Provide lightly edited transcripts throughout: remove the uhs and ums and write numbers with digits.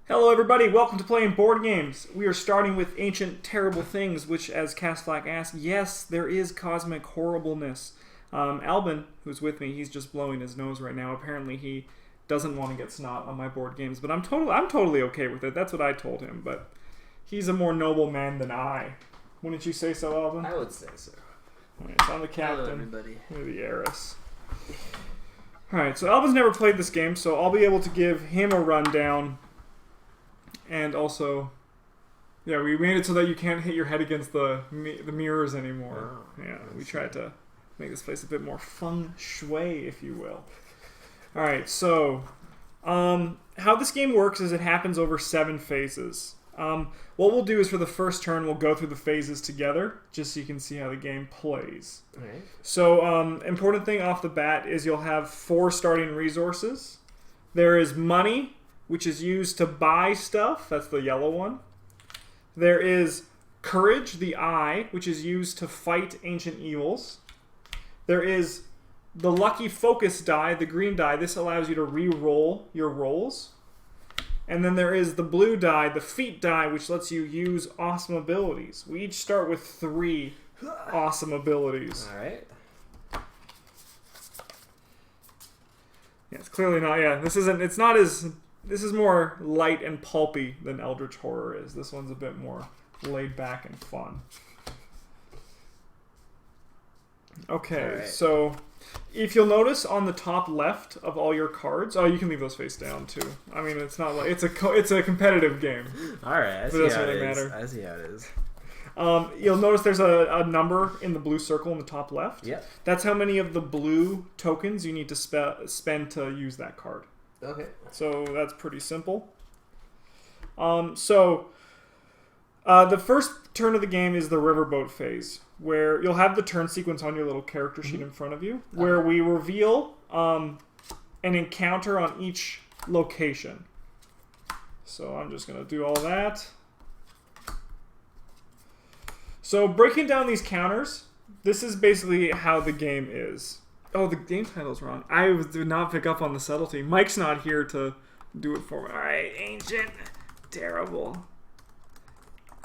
Hello everybody, welcome to Playing Board Games. We are starting with Ancient Terrible Things, which, as Castflack asked, yes, there is cosmic horribleness. Albin, who's with me, he's just blowing his nose right now. Apparently he doesn't want to get snot on my board games, but I'm totally okay with it. That's what I told him, but he's a more noble man than I. Wouldn't you say so, Albin? I would say so. Alright, so I'm the captain. Hello, everybody. You're the heiress. Alright, so Albin's never played this game, so I'll be able to give him a rundown. And also, yeah, we made it so that you can't hit your head against the mirrors anymore. Oh, Yeah, we tried to make this place a bit more feng shui, if you will. Alright, so how this game works is it happens over 7 phases. What we'll do is for the first turn, we'll go through the phases together, just so you can see how the game plays. Alright. So, important thing off the bat is you'll have 4 starting resources. There is money, which is used to buy stuff. That's the yellow one. There is courage, the eye, which is used to fight ancient evils. There is the lucky focus die, the green die. This allows you to re-roll your rolls. And then there is the blue die, the feat die, which lets you use awesome abilities. We each start with 3 awesome abilities. Alright. Yeah, it's clearly not. Yeah, this is more light and pulpy than Eldritch Horror is. This one's a bit more laid back and fun. Okay, Alright. so if you'll notice on the top left of all your cards, oh, you can leave those face down too. I mean, it's not like it's a competitive game. Alright, I see doesn't how really it is. matter. I see how it is. You'll notice there's a number in the blue circle in the top left. Yep. That's how many of the blue tokens you need to spend to use that card. Okay. So that's pretty simple. The first turn of the game is the riverboat phase, where you'll have the turn sequence on your little character sheet in front of you, where we reveal an encounter on each location. So I'm just going to do all that. So breaking down these counters, this is basically how the game is. Oh, the game title's wrong. I did not pick up on the subtlety. Mike's not here to do it for me. Alright, Ancient Terrible.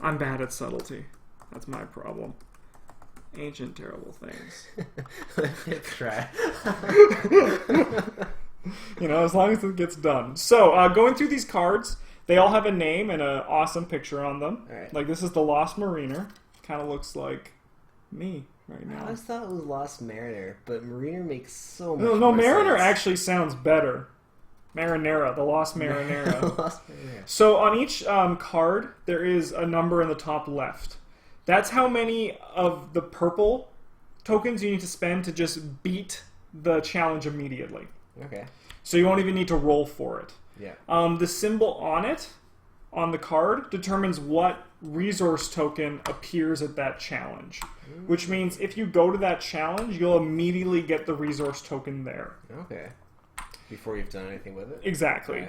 I'm bad at subtlety. That's my problem. Ancient Terrible Things. Try. You know, as long as it gets done. So, going through these cards, they all have a name and an awesome picture on them. Alright. Like, this is the Lost Mariner. Kind of looks like me right I now. always thought it was Lost Mariner, but Mariner makes so much No, more Mariner sense. actually sounds better. Marinara, the Lost Marinara. Lost Mariner. So on each card, there is a number in the top left. That's how many of the purple tokens you need to spend to just beat the challenge immediately. Okay. So you won't even need to roll for it. Yeah. The symbol on it, on the card, determines what resource token appears at that challenge. Which means if you go to that challenge, you'll immediately get the resource token there. Okay. Before you've done anything with it? Exactly.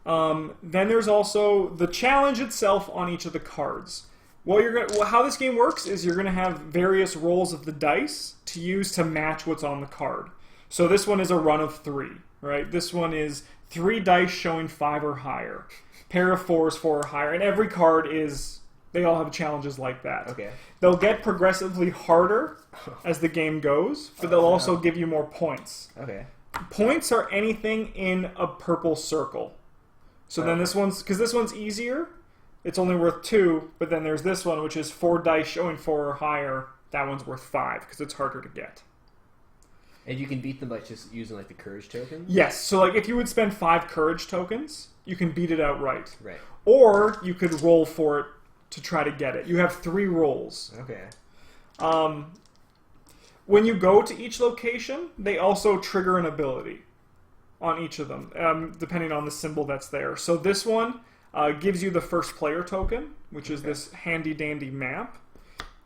Okay. Then there's also the challenge itself on each of the cards. How this game works is you're going to have various rolls of the dice to use to match what's on the card. So this one is a run of 3, right? This one is 3 dice showing 5 or higher. Pair of 4s, 4 or higher. And every card they all have challenges like that. Okay. They'll get progressively harder as the game goes, but they'll also give you more points. Okay. Points are anything in a purple circle. So then this one's easier. It's only worth 2, but then there's this one, which is 4 dice showing 4 or higher. That one's worth 5 because it's harder to get. And you can beat them by just using like the courage token? Yes, so like if you would spend 5 courage tokens, you can beat it outright. Right. Or you could roll for it to try to get it. You have 3 rolls. Okay. When you go to each location, they also trigger an ability on each of them, depending on the symbol that's there. So this one gives you the first player token, which is this handy-dandy map.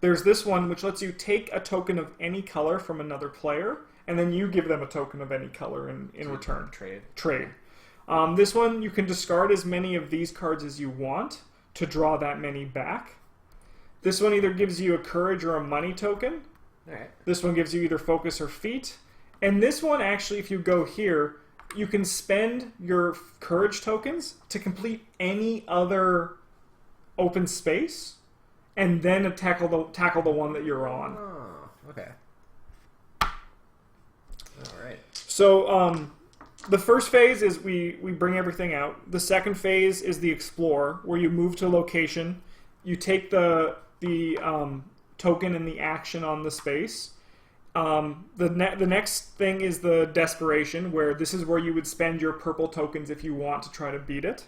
There's this one, which lets you take a token of any color from another player, and then you give them a token of any color in return. Trade. This one, you can discard as many of these cards as you want to draw that many back. This one either gives you a courage or a money token. Alright. This one gives you either focus or feat. And this one, actually, if you go here, you can spend your courage tokens to complete any other open space, and then tackle the one that you're on. Oh, okay. All right. So the first phase is we bring everything out. The second phase is the explore, where you move to a location, you take the token and the action on the space. The next thing is the desperation, where this is where you would spend your purple tokens if you want to try to beat it.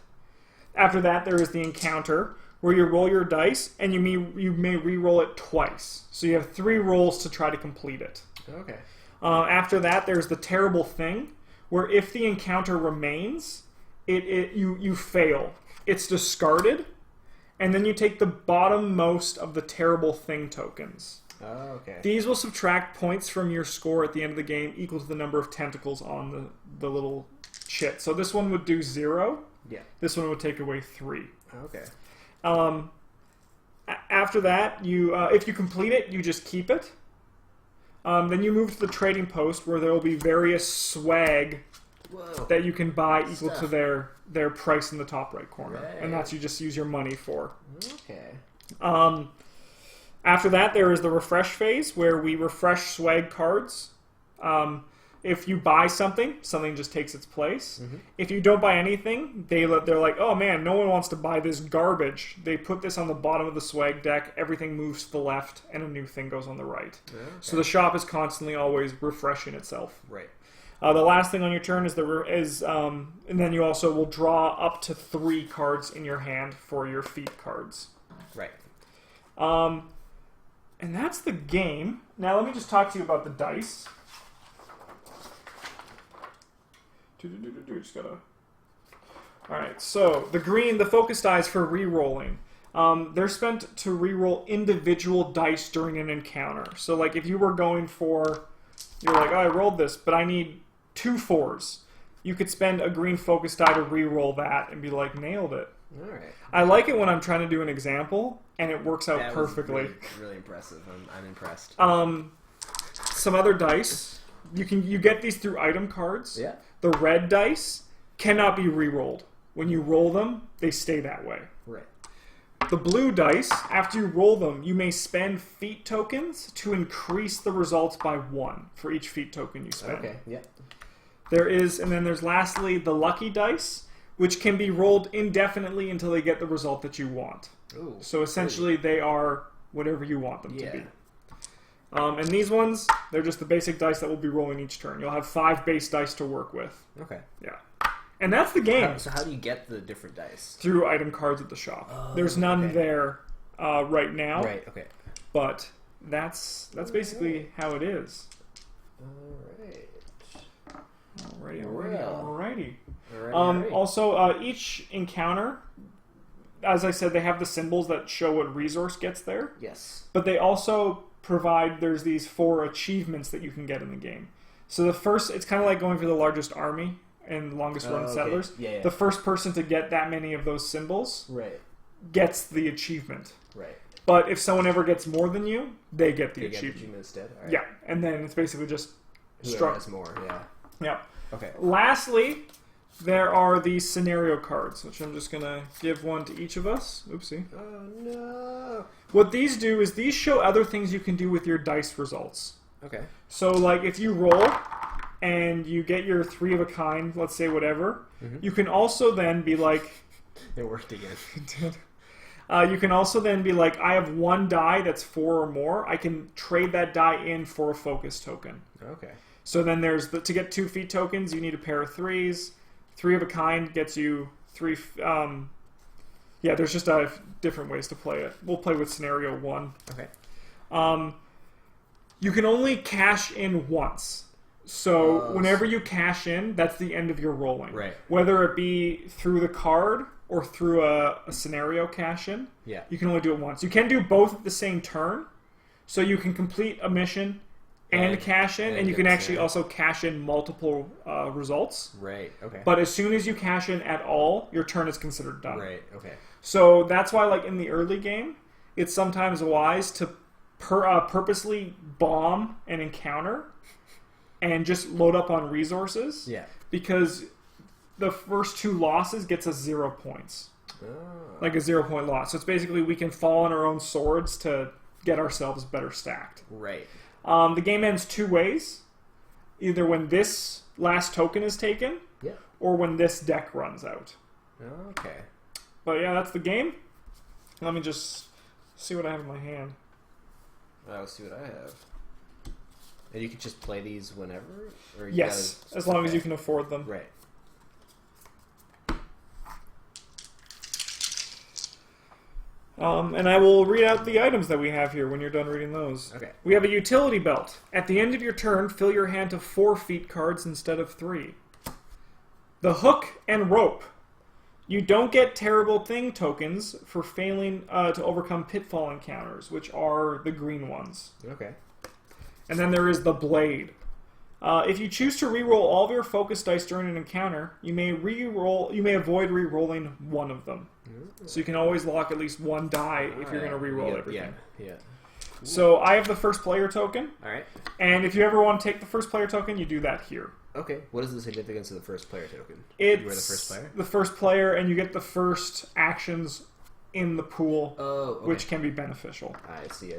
After that, there is the encounter, where you roll your dice and you may re-roll it twice. So you have 3 rolls to try to complete it. Okay. After that, there's the terrible thing, where if the encounter remains, you fail. It's discarded, and then you take the bottommost of the terrible thing tokens. Oh, okay. These will subtract points from your score at the end of the game equal to the number of tentacles on the little shit. So this one would do 0. Yeah. This one would take away 3. Okay. After that, if you complete it, you just keep it. Then you move to the trading post, where there will be various swag Whoa. that you can buy equal Stuff. to their price in the top right corner. Right. And that's you just use your money for. Okay. After that, there is the refresh phase, where we refresh swag cards. If you buy something just takes its place. Mm-hmm. If you don't buy anything, they're like, oh man, no one wants to buy this garbage. They put this on the bottom of the swag deck, everything moves to the left, and a new thing goes on the right. Okay. So the shop is constantly always refreshing itself. Right. The last thing on your turn and then you also will draw up to 3 cards in your hand for your feat cards. Right. And that's the game. Now let me just talk to you about the dice. Just gotta. Alright, so the focus dice for re-rolling. They're spent to re-roll individual dice during an encounter. So like if you were going for, you're like, oh, I rolled this, but I need 2 4s. You could spend a green focus die to re-roll that and be like, nailed it. All right. I like it when I'm trying to do an example and it works out That perfectly. was really impressive. I'm impressed. Some other dice, you get these through item cards. Yeah. The red dice cannot be re-rolled. When you roll them, they stay that way. Right. The blue dice, after you roll them, you may spend feat tokens to increase the results by 1 for each feat token you spend. Okay. Yeah. And then there's lastly the lucky dice, which can be rolled indefinitely until they get the result that you want. Ooh. So essentially, they are whatever you want them to Yeah. be. And these ones, they're just the basic dice that will be rolling each turn. You'll have 5 base dice to work with. Okay. Yeah. And that's the game. So how do you get the different dice? Through item cards at the shop. Oh, There's none okay. there right now. Right. Okay. But that's basically how it is. All right. Alrighty. Alright. Also, each encounter, as I said, they have the symbols that show what resource gets there. Yes. But they also provide, there's these 4 achievements that you can get in the game. So the first, it's kind of like going for the largest army and longest run okay. settlers. Yeah. The first person to get that many of those symbols Right. gets the achievement. Right. But if someone ever gets more than you, they get the You get the achievement. achievement instead. All right. Yeah, and then it's basically just Whoever has more. Yeah. Yeah. Okay. Lastly, there are these scenario cards, which I'm just going to give one to each of us. Oopsie. Oh no. What these do is these show other things you can do with your dice results. Okay. So, like, if you roll and you get your 3 of a kind, let's say whatever, you can also then be like... It worked again. you can also then be like, I have 1 die that's 4 or more. I can trade that die in for a focus token. Okay. So then there's to get 2 feat tokens, you need a pair of 3s. 3 of a kind gets you 3. Yeah, there's just different ways to play it. We'll play with scenario 1. Okay. You can only cash in once. So whenever you cash in, that's the end of your rolling. Right. Whether it be through the card or through a scenario cash in, Yeah. you can only do it once. You can do both at the same turn. So you can complete a mission and cash in, and you can actually also cash in multiple results. Right. Okay. But as soon as you cash in at all, your turn is considered done. Right. Okay. So that's why, like in the early game, it's sometimes wise to purposely bomb an encounter and just load up on resources. Yeah. Because the first 2 losses gets us 0 points. Oh. Like a 0-point loss. So it's basically we can fall on our own swords to get ourselves better stacked. Right. The game ends 2 ways. Either when this last token is taken, Yeah. or when this deck runs out. Okay. But yeah, that's the game. Let me just see what I have in my hand. I'll see what I have. And you can just play these whenever? Or you Yes, gotta... as long as okay. you can afford them. Right. And I will read out the items that we have here when you're done reading those. Okay. We have a utility belt. At the end of your turn, fill your hand to 4 feat cards instead of 3. The hook and rope. You don't get terrible thing tokens for failing to overcome pitfall encounters, which are the green ones. Okay. And then there is the blade. If you choose to reroll all of your focus dice during an encounter, you may avoid re-rolling one of them. So you can always lock at least 1 die if you're going to re-roll everything. Yeah. So I have the first player token, Alright. and if you ever want to take the first player token, you do that here. Okay. What is the significance of the first player token? It's You were the first player? the first player, and you get the first actions in the pool, Oh, okay. which can be beneficial. I see.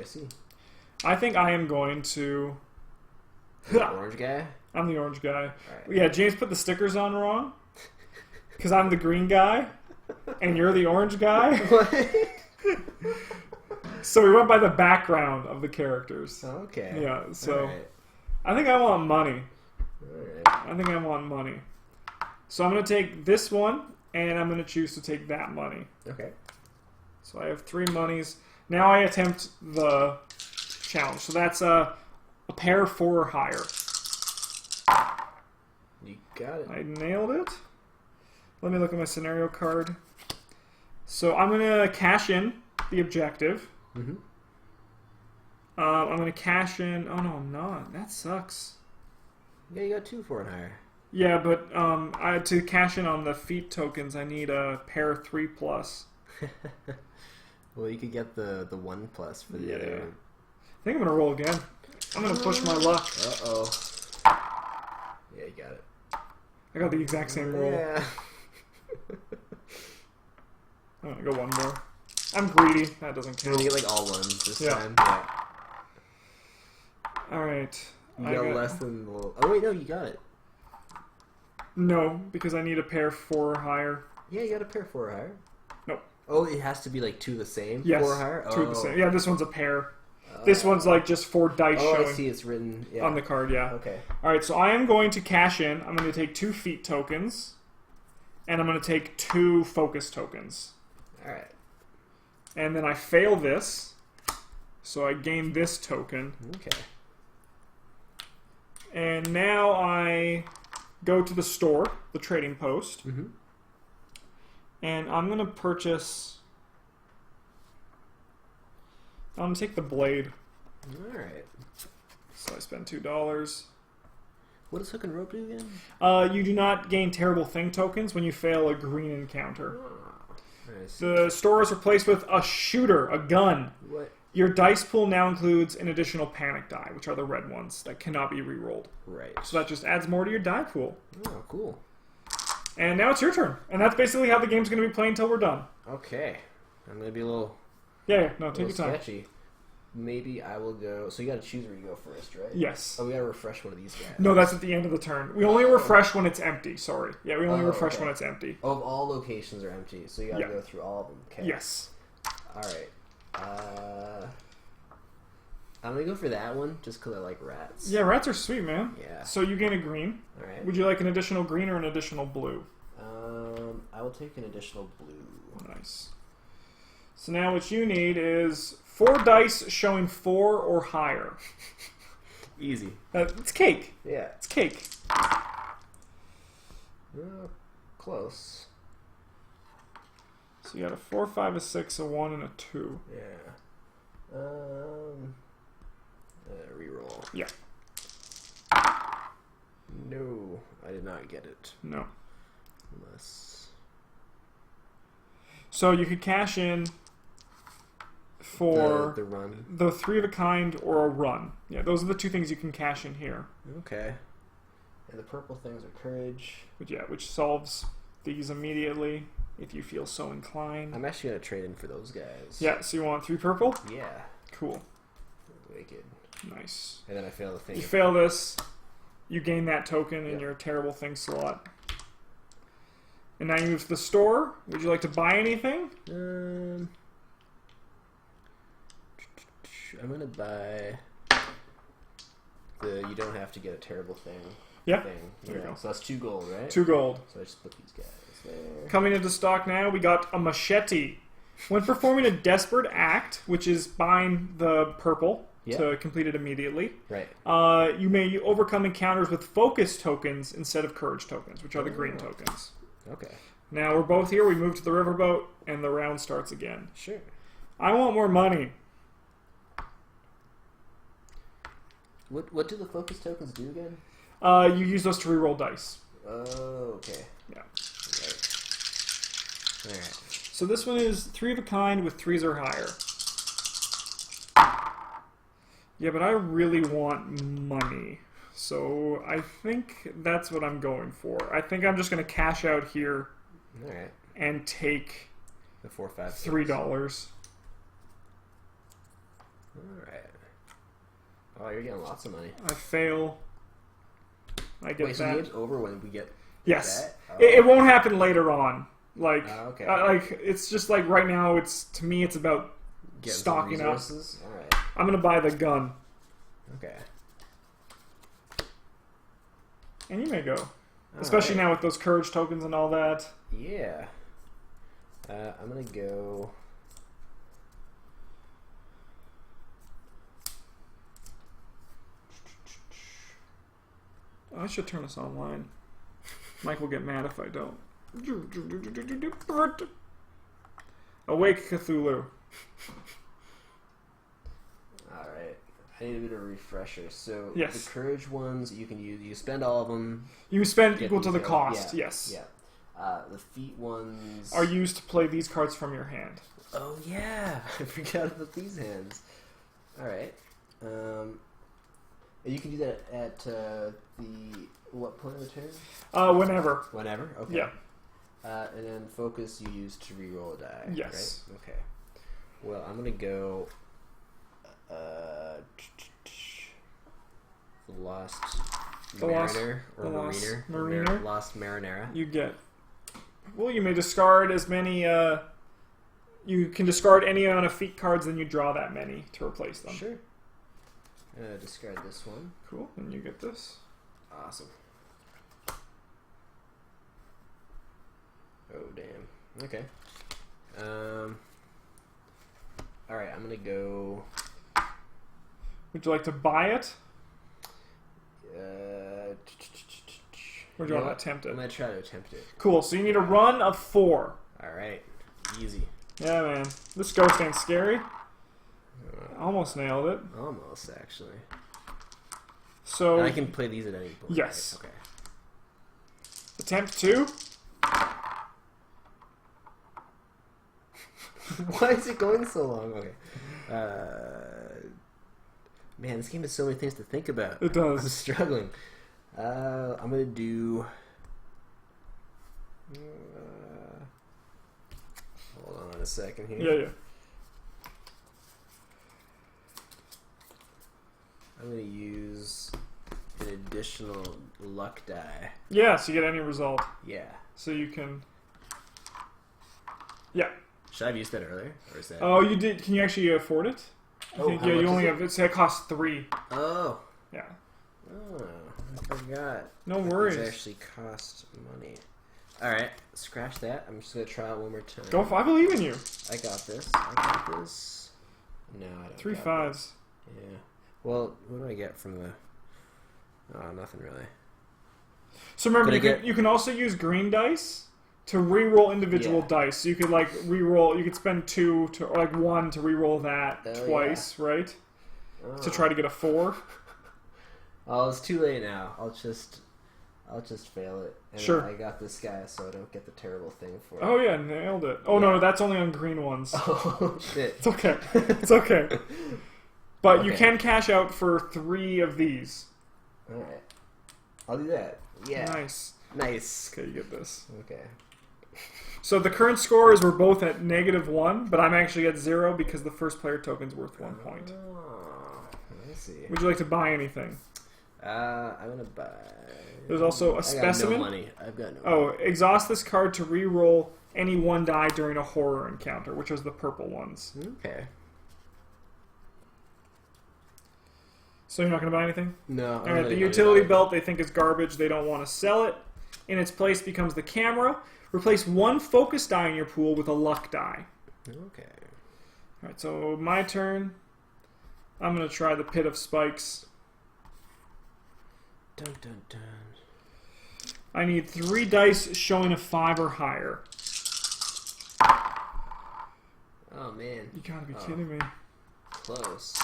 I think I am going to... The orange guy? I'm the orange guy. Alright. Yeah, James put the stickers on wrong, because I'm the green guy, and you're the orange guy. So we went by the background of the characters. Okay. Yeah, so Alright. I think I want money. Alright. I think I want money. So I'm going to take this one, and I'm going to choose to take that money. Okay. So I have 3 monies. Now I attempt the challenge. So that's a pair 4 or higher. You got it. I nailed it. Let me look at my scenario card. So I'm going to cash in the objective. Mm-hmm. I'm going to cash in... Oh, no, I'm not. That sucks. Yeah, you got 2 4 and higher. Yeah, but to cash in on the feat tokens, I need a pair 3+. Well, you could get the 1+ for the Yeah. other. I think I'm going to roll again. I'm going to push my luck. Uh-oh. Yeah, you got it. I got the exact same roll. Yeah. I'm going to go one more. I'm greedy. That doesn't You count. get like all ones this Yeah. time. Yeah. Alright. You got less than the little... Oh, wait, no, you got it. No, because I need a pair 4 or higher. Yeah, you got a pair 4 or higher. Nope. Oh, it has to be like 2 the same? Yes. 4 or higher? 2 the same. Yeah, this one's a pair. Oh. This one's like just 4 dice Oh, I showing see. It's written yeah. on the card, yeah. Okay. Alright, so I am going to cash in. I'm going to take 2 feat tokens. And I'm going to take 2 focus tokens. Alright. And then I fail this. So I gain this token. Okay. And now I go to the store, the trading post. Mm-hmm. And I'm going to purchase... I'm going to take the blade. Alright. So I spend $2. What does hook and rope do again? You do not gain terrible thing tokens when you fail a green encounter. Nice. The store is replaced with a shooter, a gun. What? Your dice pool now includes an additional panic die, which are the red ones that cannot be re-rolled. Right. So that just adds more to your die pool. Oh, cool. And now it's your turn. And that's basically how the game's going to be playing until we're done. Okay. I'm going to be a little, Yeah, no, take your time. sketchy. Maybe I will go... So you got to choose where you go first, right? Yes. Oh, we got to refresh one of these guys. No, that's at the end of the turn. We only refresh when it's empty, sorry. Yeah, we only Oh, refresh okay. when it's empty. Oh, all locations are empty, so you got to Yeah. go through all of them. Okay. Yes. Alright. I'm going to go for that one, just because I like rats. Yeah, rats are sweet, man. Yeah. So you gain a green. Alright. Would you like an additional green or an additional blue? I will take an additional blue. Nice. So now what you need is 4 dice showing 4 or higher. Easy. It's cake. Yeah. It's cake. Close. So you got a 4, 5, a 6, a 1, and a 2. Yeah. Reroll. Yeah. No, I did not get it. No. Unless... So you could cash in for the run. the 3 of a kind or a run. Yeah, those are the 2 things you can cash in here. Okay. And the purple things are courage. which solves these immediately if you feel so inclined. I'm actually gonna trade in for those guys. Yeah, so you want 3 purple? Yeah. Cool. Wicked. Nice. And then I fail the thing. You fail this, you gain that token in Yep. your terrible thing slot. And now you move to the store. Would you like to buy anything? I'm gonna buy the you don't have to get a terrible thing. Yeah. Thing. There you go. So that's 2 gold, right? 2 gold. So I just put these guys there. Coming into stock now, we got a machete. When performing a desperate act, which is buying the purple Yeah. to complete it immediately, Right. you may overcome encounters with focus tokens instead of courage tokens, which are the green Oh. tokens. Okay. Now we're both here. We move to the riverboat, and the round starts again. Sure. I want more money. What do the focus tokens do again? You use those to reroll dice. Oh, okay. Yeah. Right. Alright. So this one is 3 of a kind with 3s or higher. Yeah, but I really want money. So I think that's what I'm going for. I think I'm just going to cash out here Alright. and take The 4, 5, 6. $3. Alright. Oh, you're getting lots of money. I fail. I get Wait, so that. the game's over when we get Yes. that? Oh. It won't happen later on. Like, Okay. it's just like right now. It's to me, it's about Getting stocking some up. resources? Alright. I'm gonna buy the gun, Okay. and you may go. Especially now with those courage tokens and all that. Yeah. I'm gonna go. I should turn this online. Mike will get mad if I don't. Awake Cthulhu. Alright. I need a bit of a refresher. So Yes. the courage ones you can use. You spend all of them. You spend Get equal to the these, cost. yeah, Yes. Yeah. The feet ones Are used to play these cards from your hand. Oh yeah, I forgot about these hands. All right. You can do that at the what point of the turn? Whenever. Whenever. Okay. Yeah. And then focus you use to reroll a die. Yes. Right? Okay. Well, I'm gonna go. The Lost Mariner or Mariner. Lost Marinera. You get. Well, you may discard as many. You can discard any amount of feat cards, then you draw that many to replace them. Sure. Discard this one. Cool. And you get this. Awesome. Oh damn. Okay. All right. I'm gonna go. Would you like to buy it? Or do you want to attempt I'm it? gonna try to attempt it. Cool. So you need a run of 4. All right. Easy. Yeah, man. This ghost ain't scary. Almost nailed it. Almost actually. So And I can play these at any point. Yes. Right? attempt 2. Okay. Why is it going so long? Okay. Man, this game has so many things to think about. It I'm does. struggling. I'm gonna do. Hold on a second here. Yeah, yeah. I'm gonna use an additional luck die. Yeah, so you get any result. Yeah. So you can... Yeah. Should I have used that earlier, or is that? Oh, you did. Can you actually afford it? I Oh, think, how yeah, much you is only it? have... It costs 3. Oh. Yeah. Oh, I forgot. No That worries. these actually cost money. All right, scratch that. I'm just gonna try it one more time. Go. I believe in you. I got this. I got this. No, I don't. 3 got 5s. this. Yeah. Well, what do I get from the? Oh, nothing really. So remember, Did I you can also use green dice to re-roll individual Yeah. dice. So you could like re-roll. You could spend 2 to or like 1 to re-roll that Oh, twice, right? Oh. To try to get a 4. Oh, it's too late now. I'll just fail it. And Sure. I got this guy, so I don't get the terrible thing for it. Oh yeah, nailed it. Oh no, that's only on green ones. Oh shit. It's okay. It's okay. But you Okay. can cash out for 3 of these. All right. I'll do that. Yeah. Nice. Nice. Okay, you get this. Okay. So the current score is we're both at -1, but I'm actually at 0 because the first player token's worth 1 point. Oh, I see. Would you like to buy anything? I'm gonna buy. There's also a I got specimen. no money. I've got no. Oh, exhaust this card to re-roll any 1 die during a horror encounter, which is the purple ones. Okay. So you're not going to buy anything? No. All right, the utility belt they think is garbage. They don't want to sell it. In its place becomes the camera. Replace 1 focus die in your pool with a luck die. Okay. All right, so my turn. I'm going to try the Pit of Spikes. Dun dun dun. I need 3 dice showing a 5 or higher. Oh man. You gotta be kidding me. Close.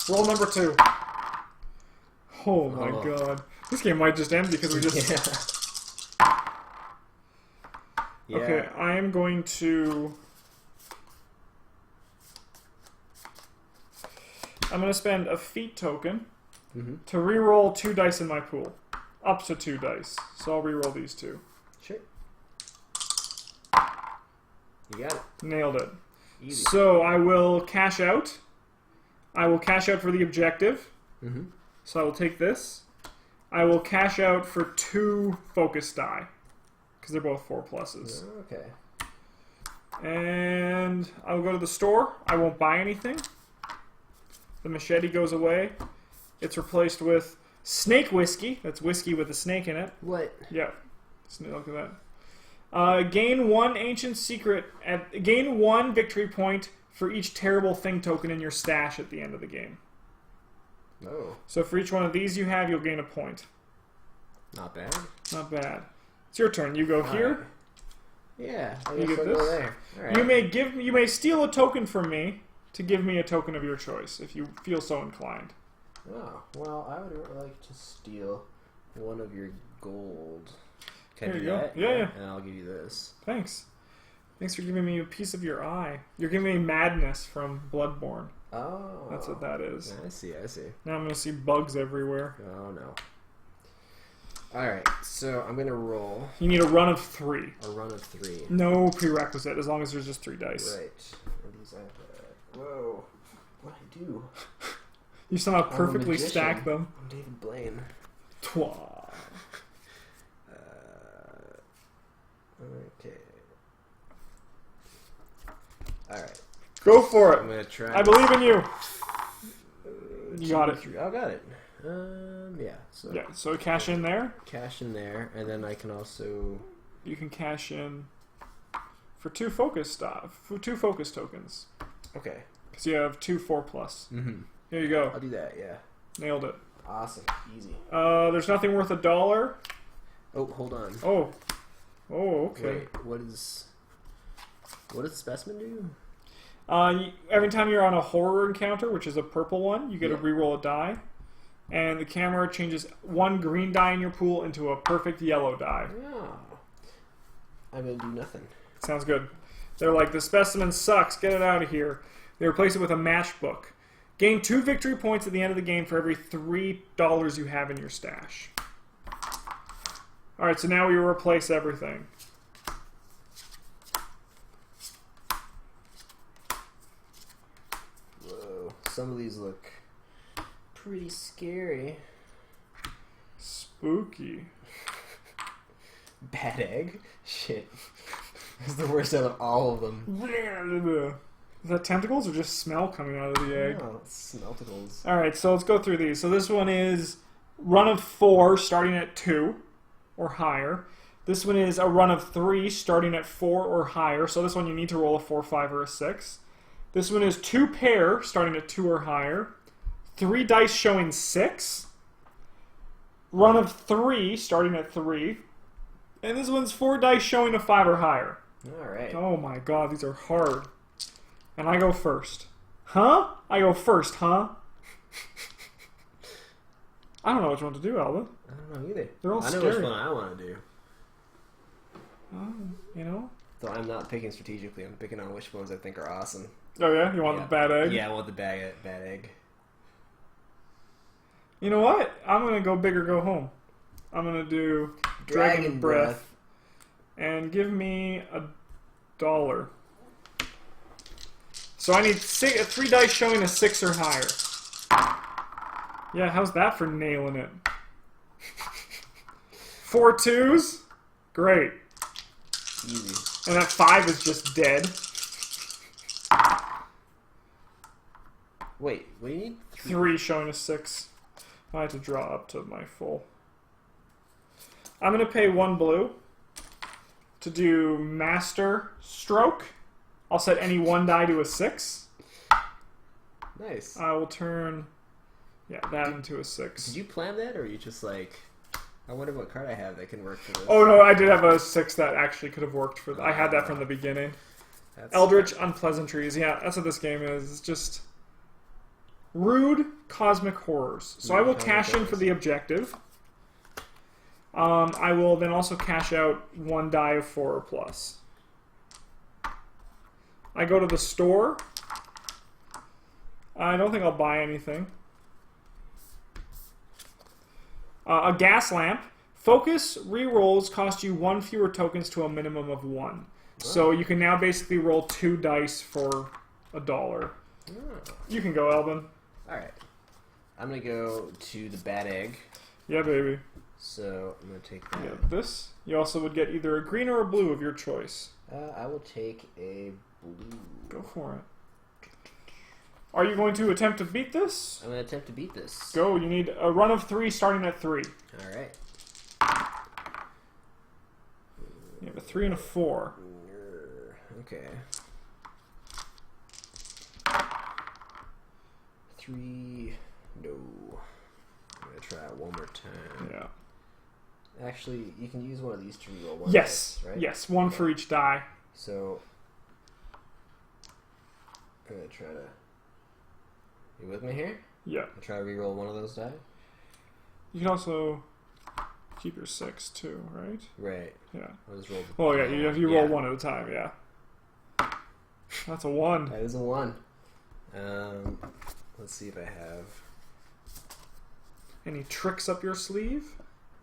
Roll number 2. Oh my god. This game might just end because we just... Yeah. Okay, I am going to... I'm going to spend a feat token to re-roll 2 dice in my pool. Up to 2 dice. So I'll re-roll these 2. Sure. You got it. Nailed it. Easy. So I will cash out. I will cash out for the objective. So I will take this. I will cash out for 2 focus die. Because they're both 4 pluses. Okay. And I will go to the store. I won't buy anything. The machete goes away. It's replaced with snake whiskey. That's whiskey with a snake in it. What? Yeah. Look at that. Gain 1 ancient secret. Gain 1 victory point for each terrible thing token in your stash at the end of the game. Oh. So for each one of these you have, you'll gain a point. Not bad. Not bad. It's your turn. You go here. Right. Yeah. I You guess get I'll this? go there. All right. You may steal a token from me to give me a token of your choice if you feel so inclined. Oh, well, I would like to steal 1 of your gold. Can I There do you go. that? Yeah. And I'll give you this. Thanks. Thanks for giving me a piece of your eye. You're giving me madness from Bloodborne. Oh. That's what that is. I see. Now I'm going to see bugs everywhere. Oh, no. Alright, so I'm going to roll You need a run of 3. a run of 3. No prerequisite, as long as there's just 3 dice. Right. What is that? Whoa. What do I do? You somehow I'm a perfectly magician. stack them. I'm David Blaine. Twa. Okay. Alright. Go for I'm it. going to try. I believe in you. You got it. Oh, got it. Yeah. So Yeah, so cash in there. cash in there, and then I can also. You can cash in for 2 focus stuff. For 2 focus tokens. Okay. Because you have 2 4+. Mm-hmm. Here you go. I'll do that. Yeah. Nailed it. Awesome. Easy. There's nothing worth $1. Oh, hold on. Oh. Oh, okay. Wait. What does the specimen do? Every time you're on a horror encounter, which is a purple one, you get to Yeah. re-roll a die. And the camera changes 1 green die in your pool into a perfect yellow die. Oh. I'm gonna do nothing. Sounds good. They're like, the specimen sucks, get it out of here. They replace it with a matchbook. Gain 2 victory points at the end of the game for every $3 you have in your stash. Alright, so now we replace everything. Whoa. Some of these look pretty scary. Spooky. Bad egg? Shit. It's the worst out of all of them. Is that tentacles or just smell coming out of the egg? Oh, it's smelticles. Alright, so let's go through these. So this one is run of 4 starting at 2 or higher. This one is a run of 3 starting at 4 or higher. So this one you need to roll a 4, 5, or a 6. This one is 2 pair starting at 2 or higher. 3 dice showing 6. Run of 3 starting at 3. And this one's 4 dice showing a 5 or higher. Alright. Oh my god, these are hard. And I go first. Huh? I go first, huh? I don't know which one to do, Alvin. I don't know either. They're all I know scary. which one I want to do. You know? Though I'm not picking strategically. I'm picking on which ones I think are awesome. Oh yeah? You want Yeah. the bad egg? Yeah, I want the bad egg. You know what? I'm gonna go big or go home. I'm gonna do Dragon Breath. And give me $1. So I need 3 dice showing a 6 or higher. Yeah, how's that for nailing it? 4 2s? Great. Easy. And that 5 is just dead. Wait, what do you need? 3 showing a 6. I have to draw up to my full. I'm going to pay 1 blue to do Master Stroke. I'll set any 1 die to a 6. Nice. I will turn that into a 6. Did you plan that, or are you just like, I wonder what card I have that can work for this? Oh no, I did have a 6 that actually could have worked for I had that from the beginning. That's Eldritch Unpleasantries. Yeah, that's what this game is. It's just rude cosmic horrors. So I will cash in for the objective. I will then also cash out 1 die of 4 or plus. I go to the store. I don't think I'll buy anything. A gas lamp. Focus rerolls cost you 1 fewer tokens to a minimum of 1. So you can now basically roll 2 dice for $1. You can go, Elvin. Alright. I'm going to go to the Bad Egg. Yeah, baby. So I'm going to take that. Yeah, this. You also would get either a green or a blue of your choice. I will take a blue. Go for it. Are you going to attempt to beat this? I'm going to attempt to beat this. Go. You need a run of 3 starting at 3. Alright. You have a 3 and a 4. Okay. 3. No. I'm going to try it one more time. Yeah. Actually, you can use one of these to reroll one. Yes. Dice, right? Yes. 1 for each die. So I'm going to try to... You with me here? Yeah. I'll try to reroll one of those die. You can also keep your 6 too, right? Right. Yeah. I'll just roll the... Oh yeah, you roll 1 at a time, yeah. That's a 1. That is a 1. Let's see if I have... Any tricks up your sleeve?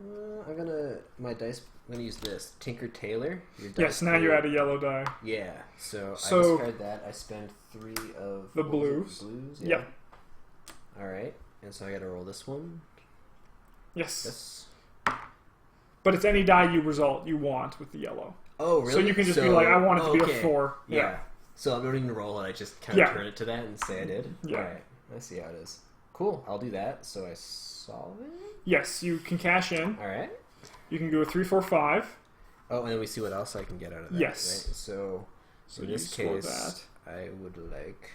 I'm gonna... My dice... I'm gonna use this. Tinker Tailor. Your dice Yes, now you add a yellow die. Yeah. So I So- discard that. I spend 3 of... The what was it? blues. Blues? Yep. Alright. And so I gotta roll this one. Yes. This. But it's any die you want with the yellow. Oh, really? So you can just be like, I want it to be a 4. Yeah. So I'm not even roll it. I just kind of Yeah. turn it to that and say I did. Yeah. Alright. I see how it is. Cool. I'll do that. So I solve it. Yes, you can cash in. Alright. You can go 3, 4, 5. Oh, and then we see what else I can get out of that. Yes. Right? So in you this score case, I would like...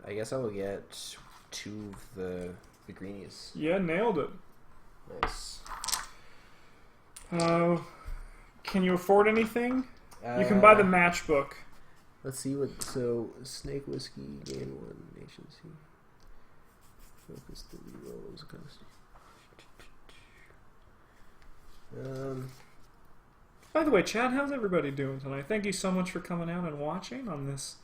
I guess I will get 2 of the greenies. Yeah, nailed it. Nice. Can you afford anything? You can buy the matchbook. Let's see what... So, Snake Whiskey, gain 1, Nation C. Focus the rerolls. By the way, Chad, how's everybody doing tonight? Thank you so much for coming out and watching on this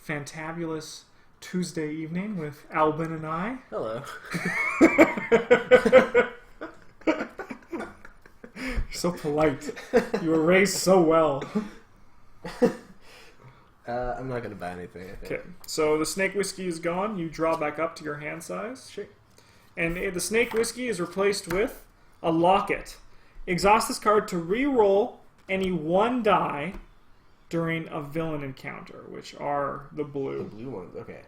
fantabulous Tuesday evening with Albin and I. Hello. You're so polite. You were raised so well. I'm not going to buy anything, I think. Okay, so the snake whiskey is gone. You draw back up to your hand size. Sure. And the snake whiskey is replaced with a locket. Exhaust this card to re-roll any 1 die during a villain encounter, which are the blue. The blue ones, okay.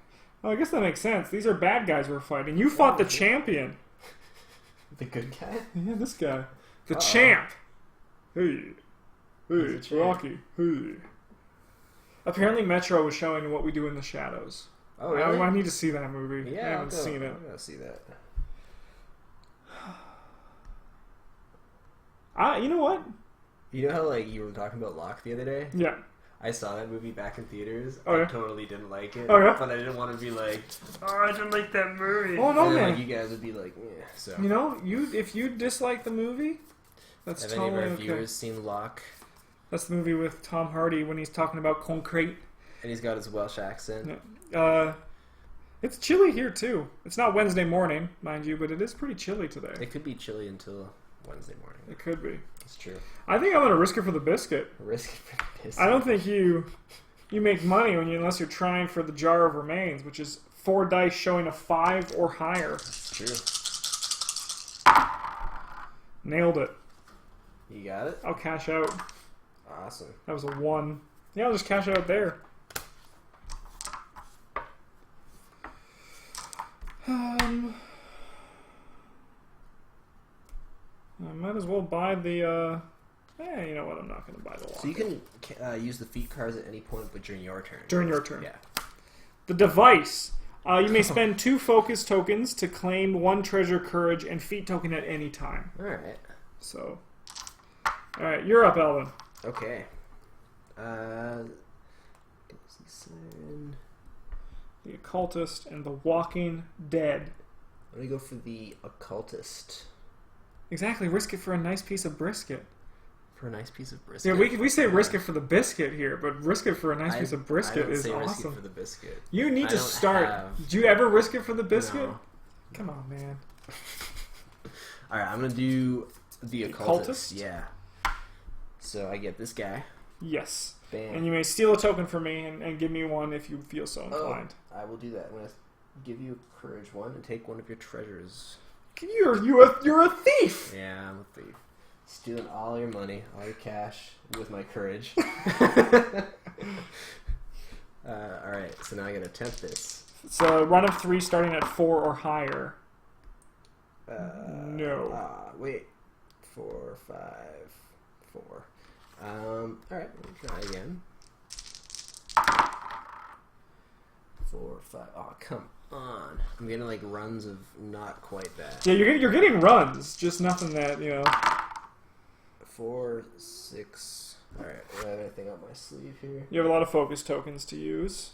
Oh, I guess that makes sense. These are bad guys we're fighting. You fought the champion. The good guy? Yeah, this guy. The champ. Hey. Hey, the champ? Rocky. Hey. Apparently Metro was showing What We Do in the Shadows. Oh, really? I need to see that movie. Yeah, I haven't seen it. I'm going to see that. You know what? You know how, like, you were talking about Locke the other day? Yeah. I saw that movie back in theaters. Oh, yeah? I totally didn't like it. Oh, yeah? But I didn't want to be like, oh, I didn't like that movie. Oh, no, and then, man. like, you guys would be like, yeah. So, You know, if you dislike the movie, that's have any of totally our okay. viewers seen Locke? That's the movie with Tom Hardy when he's talking about concrete. And he's got his Welsh accent. It's chilly here too. It's not Wednesday morning, mind you, but it is pretty chilly today. It could be chilly until Wednesday morning. It could be. That's true. I think I'm gonna risk it for the biscuit. Risk it for the biscuit. I don't think you make money unless you're trying for the jar of remains, which is 4 dice showing a 5 or higher. That's true. Nailed it. You got it? I'll cash out. Awesome. That was a 1. Yeah, I'll just cash out there. I might as well buy the, you know what, I'm not going to buy the locket. So you can use the feat cards at any point but during your turn. During your turn. Yeah. The device. You may spend 2 focus tokens to claim 1 treasure, courage, and feat token at any time. Alright. So, alright, you're up, Alvin. Okay. The Occultist and the Walking Dead. Let me go for the Occultist. Exactly, risk it for a nice piece of brisket. For a nice piece of brisket. Yeah, we say risk it for the biscuit here, but risk it for a nice piece of brisket is risk awesome. it for the biscuit. You need I to don't start. have- Do you ever risk it for the biscuit? No. Come on, man. Alright, I'm gonna do the Occultist. Occultist? Yeah. So I get this guy. Yes. Bam. And you may steal a token from me and give me one if you feel so inclined. I will do that. I'm gonna give you Courage 1 and take one of your treasures. You're a thief! Yeah, I'm a thief. Stealing all your money, all your cash, with my courage. Alright, so now I gotta attempt this. It's a run of 3 starting at 4 or higher. No. Wait. 4, 5, 4. Alright, let me try again. 4, 5. Oh, come on. I'm getting like runs of not quite that. Yeah, you're getting runs, just nothing that, 4, 6. Alright, do I have anything up my sleeve here? You have a lot of focus tokens to use.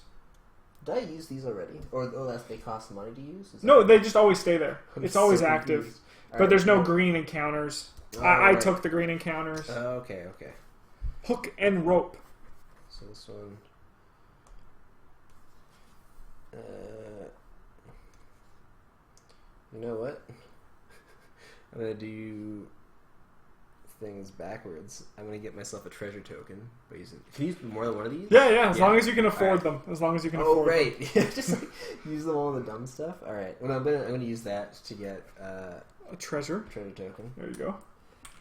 Did I use these already? Or they cost money to use? No, they just always stay there. I'm It's always so active. confused. But Alright, there's no cool. green encounters. I Alright. took the green encounters. Okay. Hook and rope. So this one. You know what? I'm gonna do things backwards. I'm gonna get myself a treasure token by using. Can you use more than one of these? Yeah, as Yeah. long as you can afford Alright. them. As long as you can Oh afford them. right, yeah, just like use them all the dumb stuff. All right, well I'm gonna use that to get A treasure. treasure token. There you go.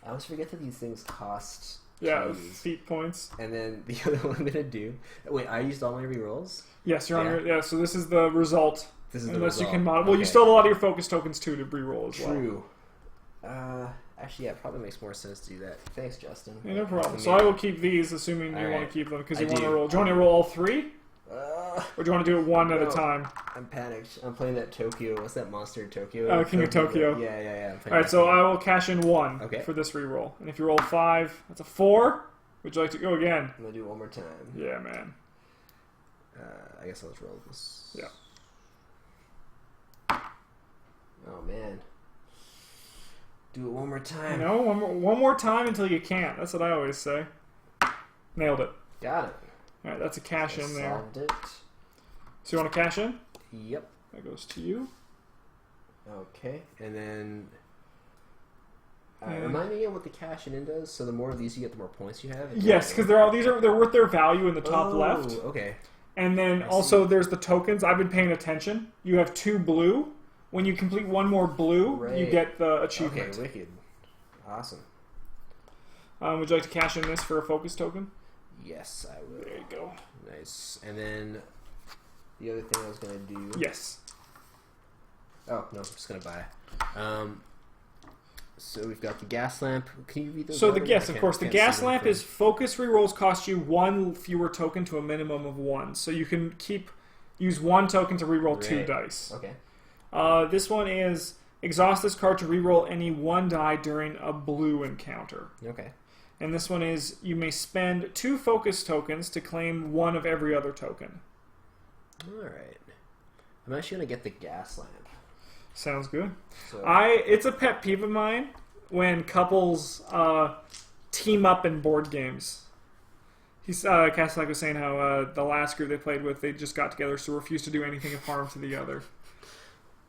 I always forget that these things cost. Yeah, to use. feet points. And then the other one I'm gonna do. Wait, I used all my rerolls. Yes, you're on Yeah. your. Yeah, so this is the result. This is the Unless you result. can mod. Well, you Okay. still have a lot of your focus tokens too to reroll as well. True. Actually, yeah, it probably makes more sense to do that. Thanks, Justin. Yeah, no problem. For So me. I will keep these, assuming you want Alright. to keep them because I you want to do. roll. Do you want to roll all 3, or do you want to do it one at a No. time? I'm panicked. I'm playing that Tokyo. What's that monster in Tokyo? King of Tokyo. Yeah. I'm playing All right, that so game. I will cash in 1 Okay. for this reroll, and if you roll 5, that's a 4. Would you like to go again? I'm gonna do it one more time. Yeah, man. I guess I'll just roll this. Yeah. Oh man. Do it one more time. No, one more time until you can't. That's what I always say. Nailed it. Got it. All right, that's a cash in there. Solved it. So you want to cash in? Yep. That goes to you. Okay. And then. Yeah. Remind me again what the cash in does. So the more of these you get, the more points you have. Yes, because they're worth their value in the top left. Okay. And then I also there's the tokens. I've been paying attention. You have 2 blue. When you complete 1 more blue, you Right. get the achievement. Okay, wicked. Awesome. Would you like to cash in this for a focus token? Yes, I will. There you go. Nice. And then the other thing I was gonna do. Yes. Oh no, I'm just gonna buy. So we've got the gas lamp. Can you read those? So out? yes, I of can't- course, the can't gas see them lamp from- is focus rerolls cost you 1 fewer token to a minimum of 1. So you can use 1 token to reroll 2 Right. dice. Okay. This one is exhaust this card to reroll any 1 die during a blue encounter. Okay. And this one is you may spend 2 focus tokens to claim 1 of every other token. All right. I'm actually gonna get the gas lamp. Sounds good. So It's a pet peeve of mine when couples team up in board games. Castellak was saying how the last group they played with, they just got together to refuse to do anything of harm to the other.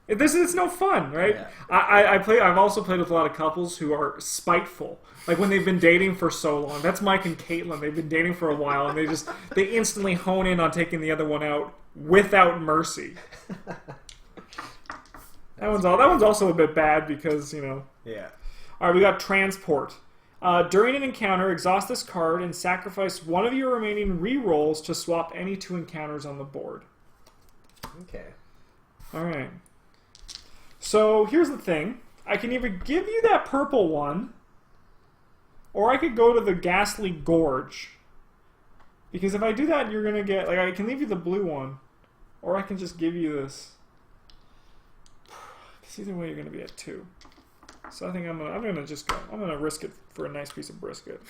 It's no fun, right? Yeah. I've also played with a lot of couples who are spiteful. Like when they've been dating for so long. That's Mike and Caitlin. They've been dating for a while, and they instantly hone in on taking the other one out without mercy. That one's also a bit bad because, you know. Yeah. All right, we got transport. During an encounter, exhaust this card and sacrifice one of your remaining re-rolls to swap any 2 encounters on the board. Okay. All right. So here's the thing. I can either give you that purple one, or I could go to the Ghastly Gorge. Because if I do that, you're going to get... Like, I can leave you the blue one, or I can just give you this. Because either way, you're going to be at 2. So I think I'm gonna just go. I'm gonna risk it for a nice piece of brisket.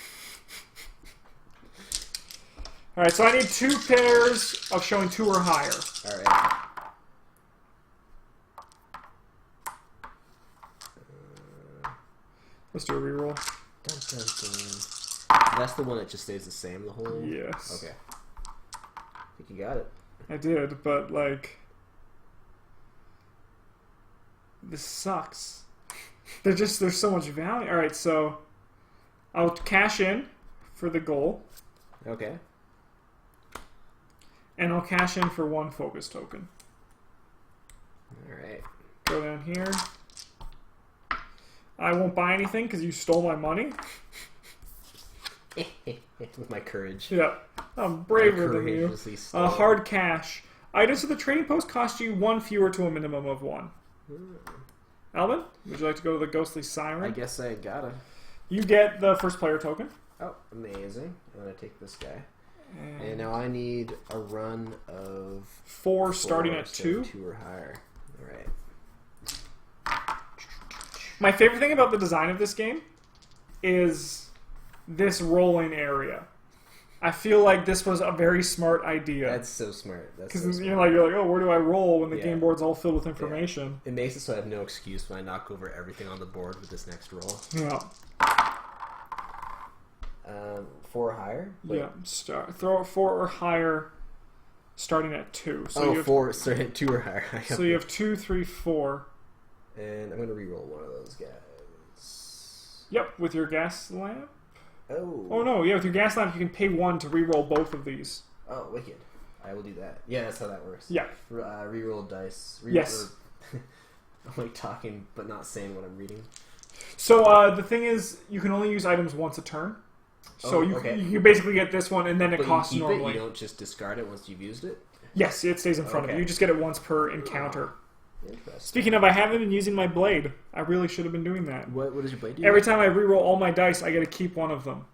All right, so I need 2 pairs of showing 2 or higher. All right. Let's do a reroll. Dun, dun, dun. That's the one that just stays the same the whole. Yes. Okay. I think you got it. I did, but like, this sucks. There's so much value. All right, so I'll cash in for the goal, Okay. and I'll cash in for 1 focus token. All right. Go down here. I won't buy anything because you stole my money. With my courage. Yeah, I'm braver than you. Courageously stole. Hard cash. Items at the trading post cost you 1 fewer to a minimum of 1. Alvin, would you like to go to the Ghostly Siren? I guess I gotta. You get the first player token. Oh, amazing. I'm gonna take this guy. And now I need a run of 4 starting 4, at so 2. 2 or higher. All right. My favorite thing about the design of this game is this rolling area. I feel like this was a very smart idea. That's so smart. That's Because so smart. you're like, oh, where do I roll when the Yeah. game board's all filled with information? It makes it so I have no excuse when I knock over everything on the board with this next roll. Yeah. 4 or higher? Wait. Yeah. Throw it 4 or higher, starting at 2. So Oh, you have, 4. Sorry, 2 or higher. So you have 2, 3, 4. And I'm going to reroll one of those guys. Yep, with your gas lamp. Oh. Oh no, yeah, with your gas lamp you can pay 1 to reroll both of these. Oh, wicked. I will do that. Yeah, that's how that works. Yeah. Reroll dice. Yes. I'm like talking but not saying what I'm reading. So the thing is, you can only use items once a turn. So Oh, you okay. you basically get this one, and then it But costs you keep normally. it, you don't just discard it once you've used it? Yes, it stays in front of Okay. you. You just get it once per encounter. Interesting. Speaking of, I haven't been using my blade. I really should have been doing that. What does your blade do? Every time I reroll all my dice, I get to keep one of them.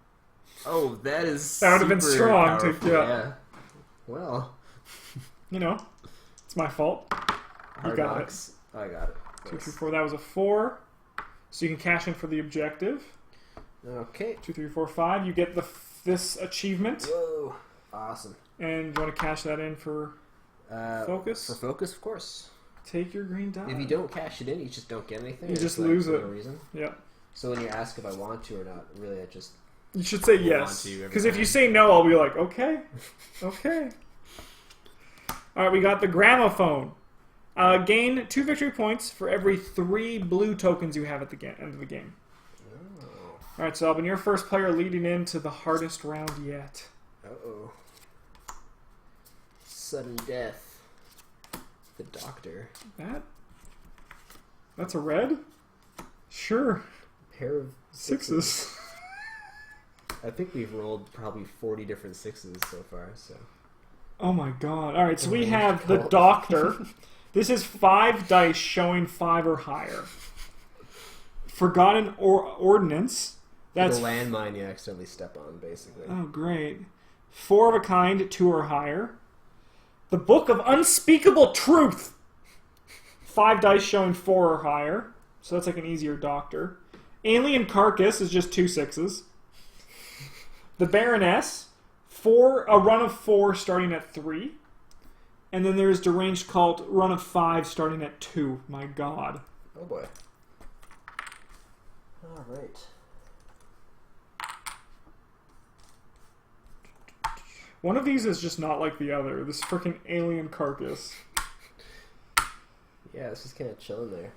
Oh, that is That would have been super strong to- powerful, yeah. Well, You know, it's my fault. Hard got Knocks. Oh, I got it. 2, Nice. 3, 4. That was a 4. So you can cash in for the objective. Okay. 2, 3, 4, 5. You get this achievement, Whoa. Awesome. and you want to cash that in for focus. For focus, of course. Take your green die. If you don't cash it in, you just don't get anything. You It's just like lose for it. No reason. Yeah. So when you ask if I want to or not, really, I just You should say Hold yes. on to every Because if time. you say no, I'll be like, okay. Okay. Alright, we got the gramophone. Gain 2 victory points for every 3 blue tokens you have at the end of the game. Oh. Alright, so Alvin, you're first player leading into the hardest round yet. Uh-oh. Sudden death. The doctor. That's a red? Sure. Pair of 6s. I think we've rolled probably 40 different 6s so far, so. Oh my god. Alright, so we Oh, have the God. doctor. This is 5 dice showing 5 or higher. Forgotten Ordnance. That's the landmine you accidentally step on, basically. Oh, great. 4 of a kind, 2 or higher. The Book of Unspeakable Truth. 5 dice showing 4 or higher. So that's like an easier doctor. Alien Carcass is just 2 6s. The Baroness. A run of 4 starting at 3. And then there's Deranged Cult, run of 5 starting at 2. My god. Oh boy. Alright. One of these is just not like the other. This freaking alien carcass. Yeah, it's just kind of chilling there.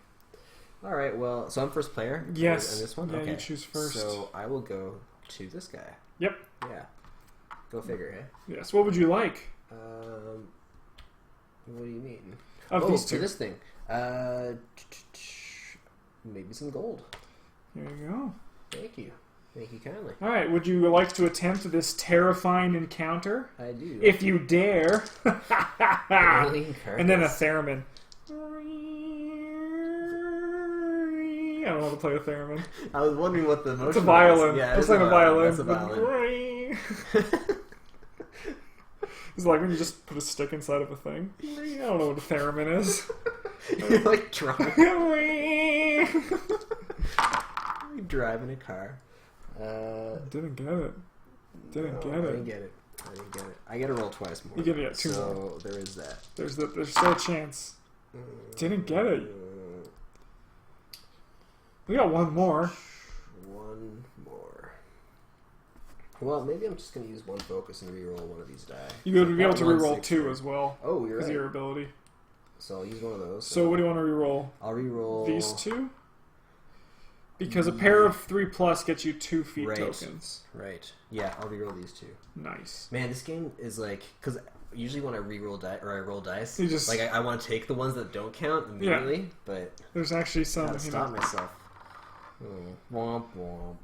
All right, well, so I'm first player. Yes. On this one. Yeah, okay. you choose first. So I will go to this guy. Yep. Yeah. Go figure, hey. Yes. What would you like? What do you mean? Of these two. For this thing. Maybe some gold. There you go. Thank you. Thank you kindly. All right. Would you like to attempt this terrifying encounter? I do. If you dare. Alien And then a carcass. theremin. I don't know how to play a theremin. I was wondering what the motion It's a violin. was. Yeah, I was it's playing a violin. That's a violin. It's like when you just put a stick inside of a thing. I don't know what a theremin is. You're like driving a car. Didn't get it. Didn't get I it. didn't get it. I get to roll twice more. You get it, two more. So there is that. There's still a chance. Didn't get it. We got one more. One more. Well, maybe I'm just going to use one focus and reroll one of these die. You would be able to One reroll 6 two there. as well. Oh, you're Because right. of your ability. So I'll use one of those. So what do you want to reroll? I'll reroll These two? Because a pair of 3+ gets you 2 feet Right. tokens. Right. Yeah, I'll reroll these two. Nice. Man, this game is like, because usually when I reroll dice or I roll dice, You just- like I want to take the ones that don't count immediately, but There's actually some, gotta stop myself. Womp womp.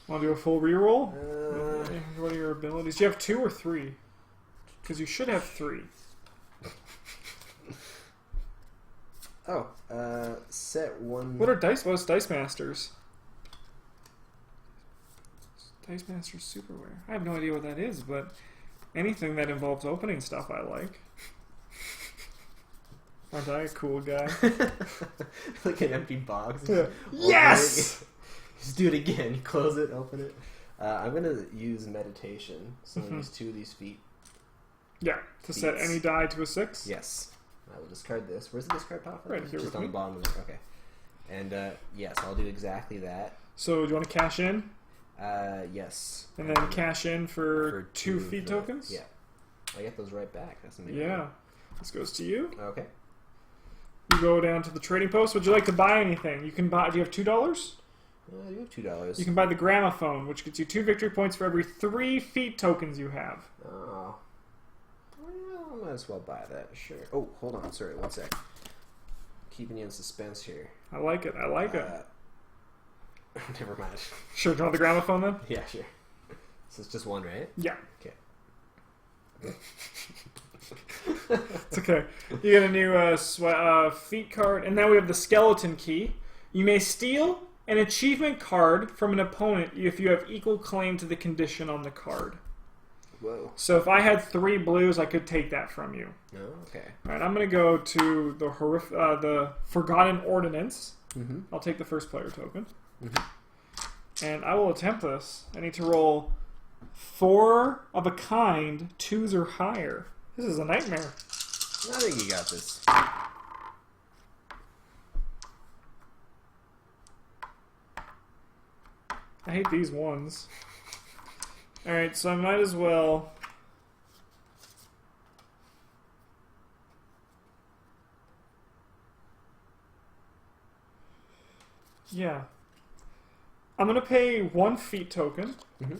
Want to do a full reroll? Uh, What are your abilities? Do you have 2 or 3? Because you should have 3. Set one. What are What's Dice Masters? Dice Masters Superware. I have no idea what that is, but anything that involves opening stuff I like. Aren't I a cool guy? Like an empty box. Yeah. Open Yes! it. Just do it again. Close it, open it. I'm gonna use meditation. So I'm gonna use 2 of these feet. Yeah, to set Beats. any die to a 6. Yes. I will discard this. Where's the discard pop? Right here Just with on me. the bottom of it. Okay. And yes, I'll do exactly that. So do you want to cash in? Yes. And then cash in for 2 two feet for that. tokens? Yeah. I get those right back. That's amazing. Yeah. This goes to you. Okay. You go down to the trading post. Would you like to buy anything? You can buy. Do you have $2? I do have $2. You can buy the gramophone, which gets you 2 victory points for every 3 feet tokens you have. Oh. Well, I might as well buy that. Sure. Oh, hold on. Sorry. One sec. Keeping you in suspense here. I like it. I like it. Never mind. Sure. Do you want the gramophone then? Yeah, sure. So it's just one, right? Yeah. Okay. It's okay. You get a new feet card, and now we have the skeleton key. You may steal an achievement card from an opponent if you have equal claim to the condition on the card. Whoa. So if I had 3 blues, I could take that from you. No. Okay. All right, I'm going to go to the Forgotten Ordinance. Mm-hmm. I'll take the first player token. Mm-hmm. And I will attempt this. I need to roll 4 of a kind, 2s or higher. This is a nightmare. I think you got this. I hate these ones. Alright, so I might as well... Yeah. I'm going to pay 1 feet token Mm-hmm.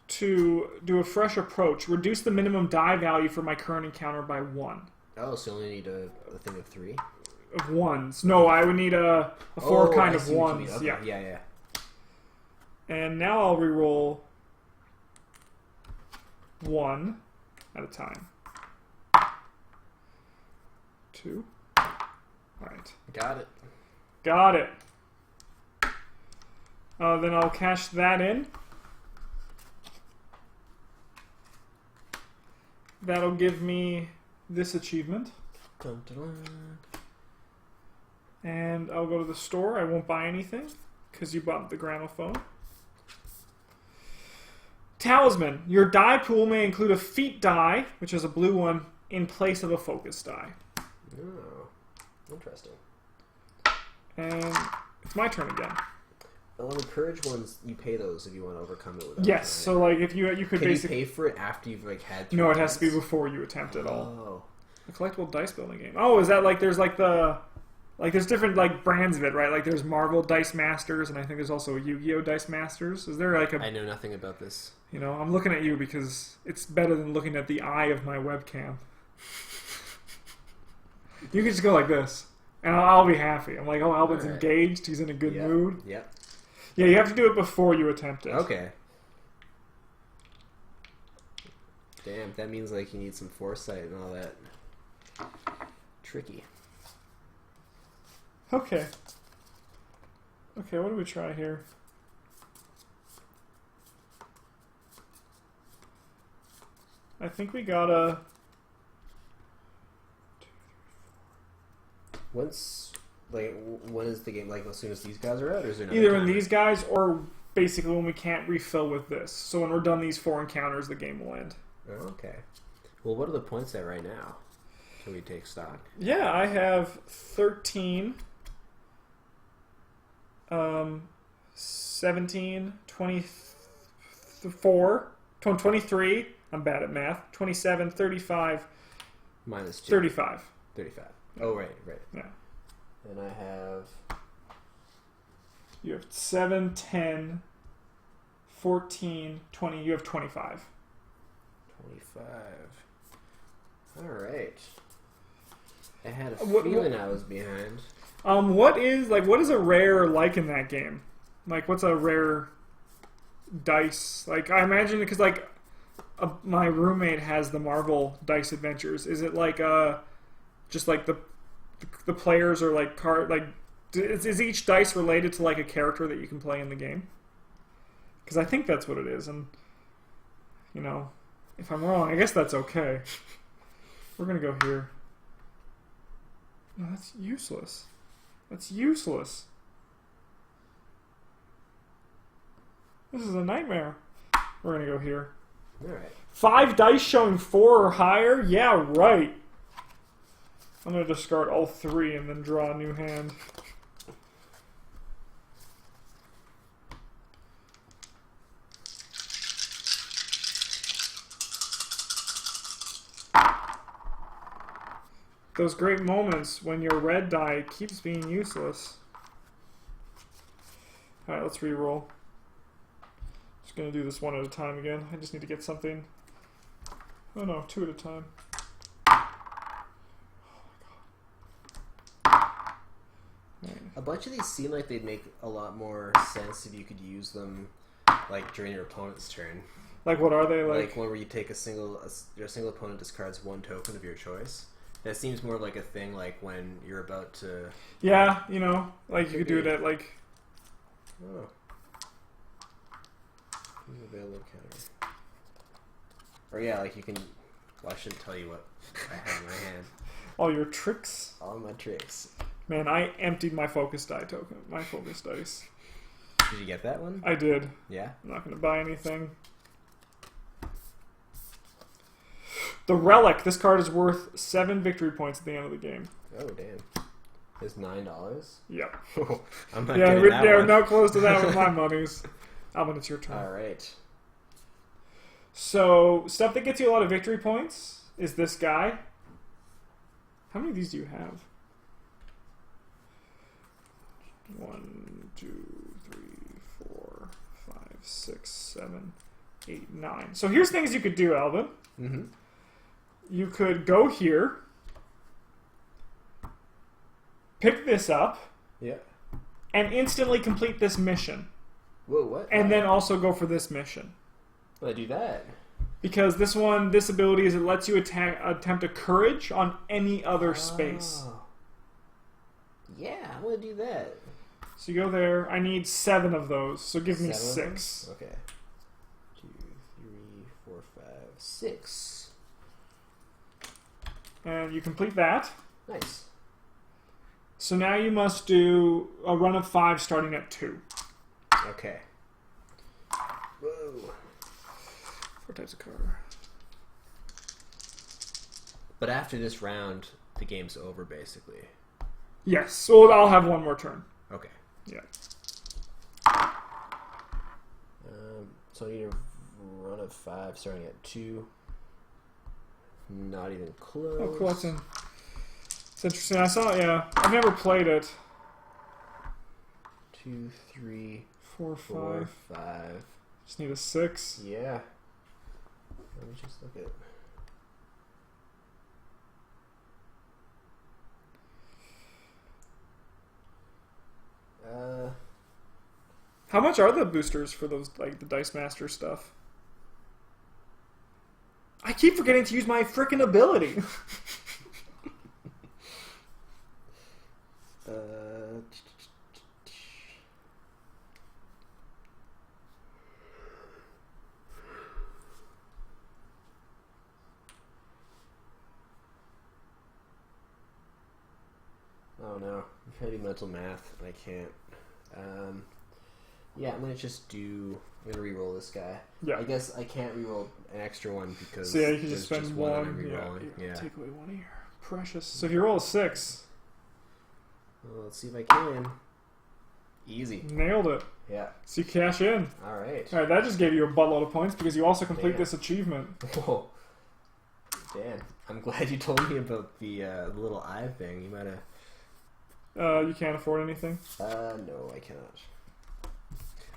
to do a fresh approach. Reduce the minimum die value for my current encounter by 1. Oh, so you only need a thing of 3? Of 1s. No, I would need a 4 kind I of see what you mean. 1s. Okay. Yeah. Yeah. And now I'll reroll 1 at a time. 2. Alright. Got it. Got it. Then I'll cash that in. That'll give me this achievement. Dun, dun, dun. And I'll go to the store. I won't buy anything because you bought the gramophone. Talisman. Your die pool may include a feat die, which is a blue one, in place of a focus die. Oh, interesting. And it's my turn again. On the courage ones, you pay those if you want to overcome it. Without Yes. So like if you could can you basically pay for it after you've like had? 3 no, it has to be attempts? before you attempt it all. Oh, A collectible dice building game. Oh, is that like there's like the like there's different like brands of it, right? Like there's Marvel Dice Masters, and I think there's also Yu-Gi-Oh Dice Masters. Is there like a I know nothing about this. you know? I'm looking at you because it's better than looking at the eye of my webcam. You can just go like this, and I'll be happy. I'm like, oh, Albin's Alright. engaged. He's in a good Yep. mood. Yep. Yeah, you have to do it before you attempt it. Okay. Damn, that means like you need some foresight and all that. Tricky. Okay. Okay, what do we try here? I think we gotta... Once, like, when is the game? Like, as soon as these guys are out, or is there another Either in timer? these guys or basically when we can't refill with this. So when we're done these 4 encounters, the game will end. Oh, okay. Well, what are the points at right now? Can we take stock? Yeah, I have 13, 17, 24, 23. I'm bad at math. 27, 35, Minus 2. 35. 35. Oh, right. Yeah. And I have... You have 7, 10, 14, 20. You have 25. 25. Alright. I had a What- feeling I was behind. What is a rare like in that game? Like, what's a rare dice? Like, I imagine because like my roommate has the Marvel Dice Adventures. Is it like just like the players are like card like is each dice related to like a character that you can play in the game? Because I think that's what it is, and you know, if I'm wrong, I guess that's okay. We're gonna go here. No, that's useless. That's useless. This is a nightmare. We're gonna go here. Alright. 5 dice showing 4 or higher? Yeah, right. I'm gonna discard all 3 and then draw a new hand. Those great moments when your red die keeps being useless. Alright, let's re-roll. Just gonna do this one at a time again. I just need to get something. Oh no, 2 at a time. A bunch of these seem like they'd make a lot more sense if you could use them like during your opponent's turn. Like, what are they? Like one where you take your single opponent discards 1 token of your choice. That seems more like a thing like when you're about to... Yeah, you know, like you could do it at like... Oh. Use available counter. Or yeah, like you can... Well, I shouldn't tell you what I have in my hand. all your tricks. All my tricks. Man, I emptied my focus die token, my focus dice. Did you get that one? I did. Yeah? I'm not going to buy anything. The Relic. This card is worth 7 victory points at the end of the game. Oh, damn. It's $9? Yep. I'm not Yeah, getting we're, that yeah, one. not close to that with my monies. Alvin, it's your turn. Alright. So, stuff that gets you a lot of victory points is this guy. How many of these do you have? 1, 2, 3, 4, 5, 6, 7, 8, 9. So here's things you could do, Alvin. Mm-hmm. You could go here, pick this up, Yeah. and instantly complete this mission. Whoa, what? And then also go for this mission. Well, I do that. Because this ability is it lets you attempt a courage on any other space. Oh. Yeah, I'm gonna do that. So you go there. I need 7 of those. So give me 7 of them? 6. Okay. 2, 3, 4, 5, 6. And you complete that. Nice. So now you must do a run of 5 starting at 2. Okay. Whoa. 4 types of card. But after this round, the game's over, basically. Yes. So I'll have one more turn. Okay. Yeah. So I need a run of 5 starting at 2. Not even close. Oh, cool. It's interesting. I saw. Yeah, I've never played it. 2, 3, 4, 4, 5. 5. Just need a 6. Yeah. Let me just look at. How much are the boosters for those, like the Dice Master stuff? I keep forgetting to use my frickin' ability. Oh no, I'm trying to do mental math and I can't. Yeah, I'm gonna just do. I'm gonna re-roll this guy. Yeah. I guess I can't re-roll an extra one because So yeah, you can there's just spend one. one. I'm Yeah, re-rolling. Yeah. take away one of your precious. So if you roll a 6, Well, let's see if I can. Easy. nailed it. Yeah. So you cash in. All right. All right, that just gave you a buttload of points because you also complete Damn. this achievement. Whoa. Dan, I'm glad you told me about the little eye thing. You might have. You can't afford anything. No, I cannot.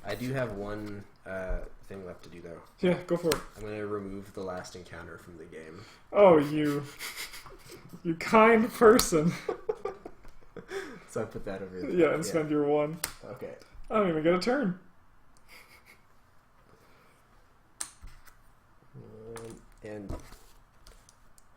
I do have one thing left to do though. Yeah, go for it. I'm gonna remove the last encounter from the game. Oh, you kind person. So I put that over there. Yeah, and spend your 1. Okay. I don't even get a turn. And oh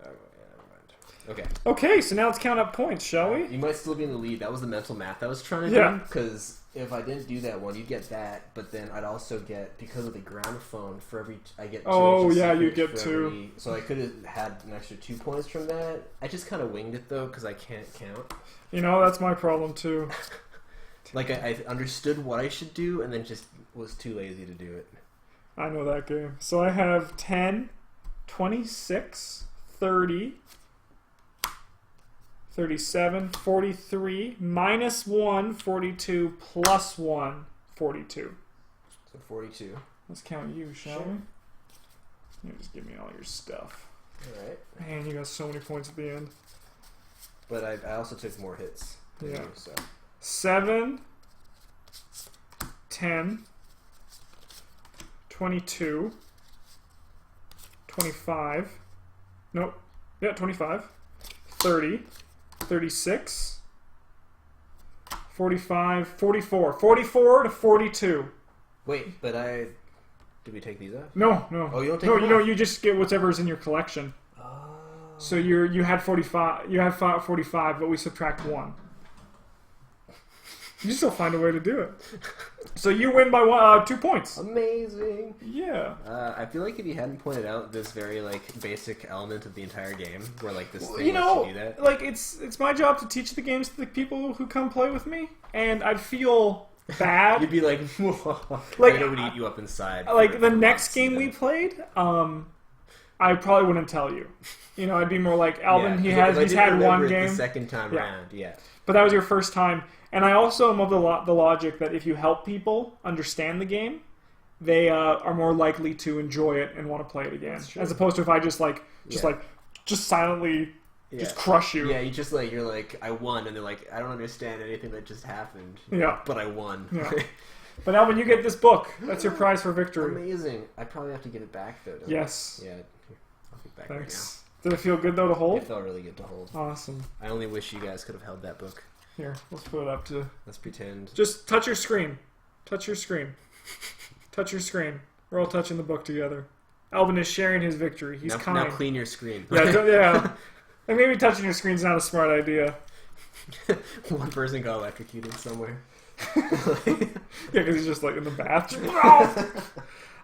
yeah, never mind. Okay. Okay, so now let's count up points, shall we? You might still be in the lead. That was the mental math I was trying to Yeah. do. Because if I didn't do that one, you'd get that, but then I'd also get, because of the gramophone, for every I get 2 Oh, extra yeah, you secrets get for 2. every- so I could have had an extra 2 points from that. I just kind of winged it though, because I can't count. You know, that's my problem too. Like I understood what I should do, and then just was too lazy to do it. I know that game. So I have 10, 26, 30, 37, 43, minus 1, 42, plus 1, 42. So 42. Let's count you, shall Sure. we? You just give me all your stuff. All right. Man, you got so many points at the end. But I also took more hits. Than Yeah. You, so 7, 10, 22, 25, nope, yeah, 25, 30, 36, 45, 44, 44 to 42. wait, but did we take these off? No, no. Oh, you don't take no, them you know, off? you just get whatever's in your collection. Oh. So you had 45, you have 45, but we subtract 1. You still find a way to do it. So you win by 2 points. Amazing. Yeah. I feel like if you hadn't pointed out this very like basic element of the entire game, where like this thing You know, lets you do that. like it's my job to teach the games to the people who come play with me, and I'd feel bad. You'd be like, Like, it would eat you up inside. Like for the months, next game you know? we played, I probably wouldn't tell you. You know, I'd be more like Alvin. Yeah, He's had remember one it game, the second time Yeah. around. Yeah. but that was your first time. And I also am of the logic that if you help people understand the game, they are more likely to enjoy it and want to play it again, That's true. as opposed to if I just Yeah. silently Yeah. just crush you. Yeah, you just like you're like I won, and they're like I don't understand anything that just happened. Yeah. But I won. Yeah. But Alvin, you get this book. That's your prize for victory. Amazing. I probably have to give it back though. Don't Yes. I? Yeah. Here, I'll give it back Thanks. Did it feel good though to right now. hold? It felt really good to hold. Awesome. I only wish you guys could have held that book. Here, let's put it up to. Let's pretend. Just touch your screen. Touch your screen. Touch your screen. We're all touching the book together. Alvin is sharing his victory. He's now, kind. now clean your screen. Yeah. And maybe touching your screen's not a smart idea. One person got electrocuted somewhere. Yeah, because he's just like in the bath.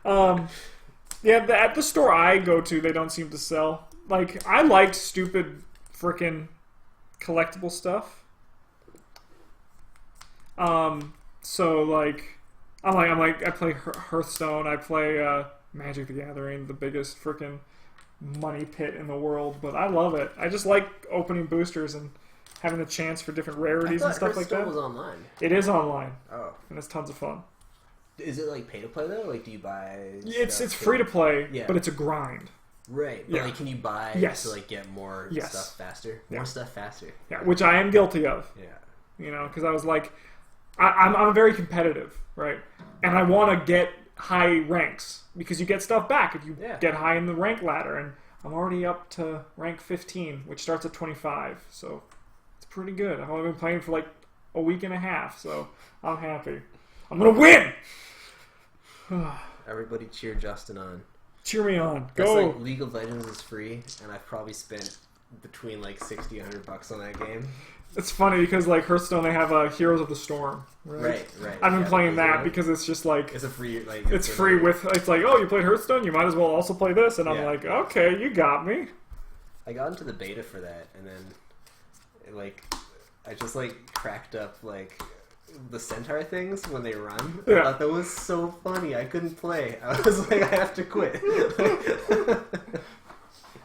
Yeah, at the store I go to, they don't seem to sell. Like, I like stupid frickin' collectible stuff. So like, I play Hearthstone. I play Magic the Gathering, the biggest frickin' money pit in the world. But I love it. I just like opening boosters and having the chance for different rarities and stuff like that. Was online. It is online, Oh, and it's tons of fun. Is it like pay to play though? Like, do you buy? It's stuff free to play, Yeah. but it's a grind. Right. But Yeah. like, can you buy Yes. to like get more Yes. stuff faster? Yeah. More stuff faster. Yeah, which I am guilty of. Yeah. You know, because I was like, I'm very competitive, right? And I want to get high ranks because you get stuff back if you Yeah. get high in the rank ladder. And I'm already up to rank 15, which starts at 25. So it's pretty good. I've only been playing for like a week and a half, so I'm happy. I'm going to win! Everybody cheer Justin on. Cheer me on. That's Go! like League of Legends is free, and I've probably spent between like 60 $100 on that game. It's funny because like Hearthstone, they have Heroes of the Storm. Right. I've been Yeah, playing that right. because it's just like It's a free like it's free with it's like, oh, you played Hearthstone, you might as well also play this, and I'm Yeah. like, okay, you got me. I got into the beta for that, and then like I just like cracked up like the centaur things when they run. Yeah. I thought that was so funny. I couldn't play. I was like, I have to quit.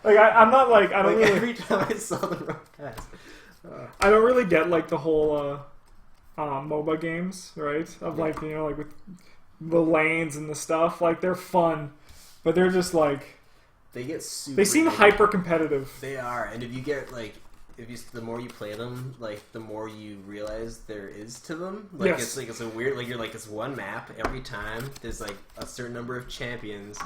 Like I'm not like I don't Like really every time I saw them run past. I don't really get like the whole MOBA games, right? Of Yeah. like, you know, like with the lanes and the stuff. Like they're fun, but they're just like They get super. they seem big. hyper competitive. They are, and if you get like, the more you play them, like the more you realize there is to them. Like Yes. it's like it's a weird, like you're like it's one map every time. There's like a certain number of champions,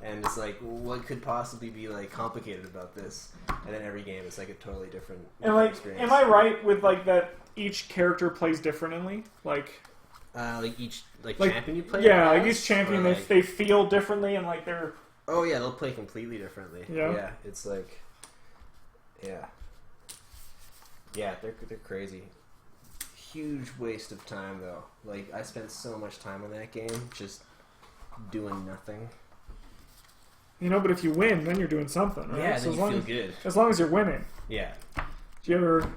and it's like what could possibly be like complicated about this? And then every game is like a totally different And like, experience. am I right with like that? Each character plays differently. Like each like champion you play? yeah, as, like each champion or, they feel differently, and like they're Oh yeah, they'll play completely differently. Yeah. It's like, yeah, they're crazy. Huge waste of time though. Like I spent so much time on that game just doing nothing. you know. But if you win, then you're doing something, right? Yeah, So then as you long feel as, good. as long as you're winning. Yeah, Do you ever?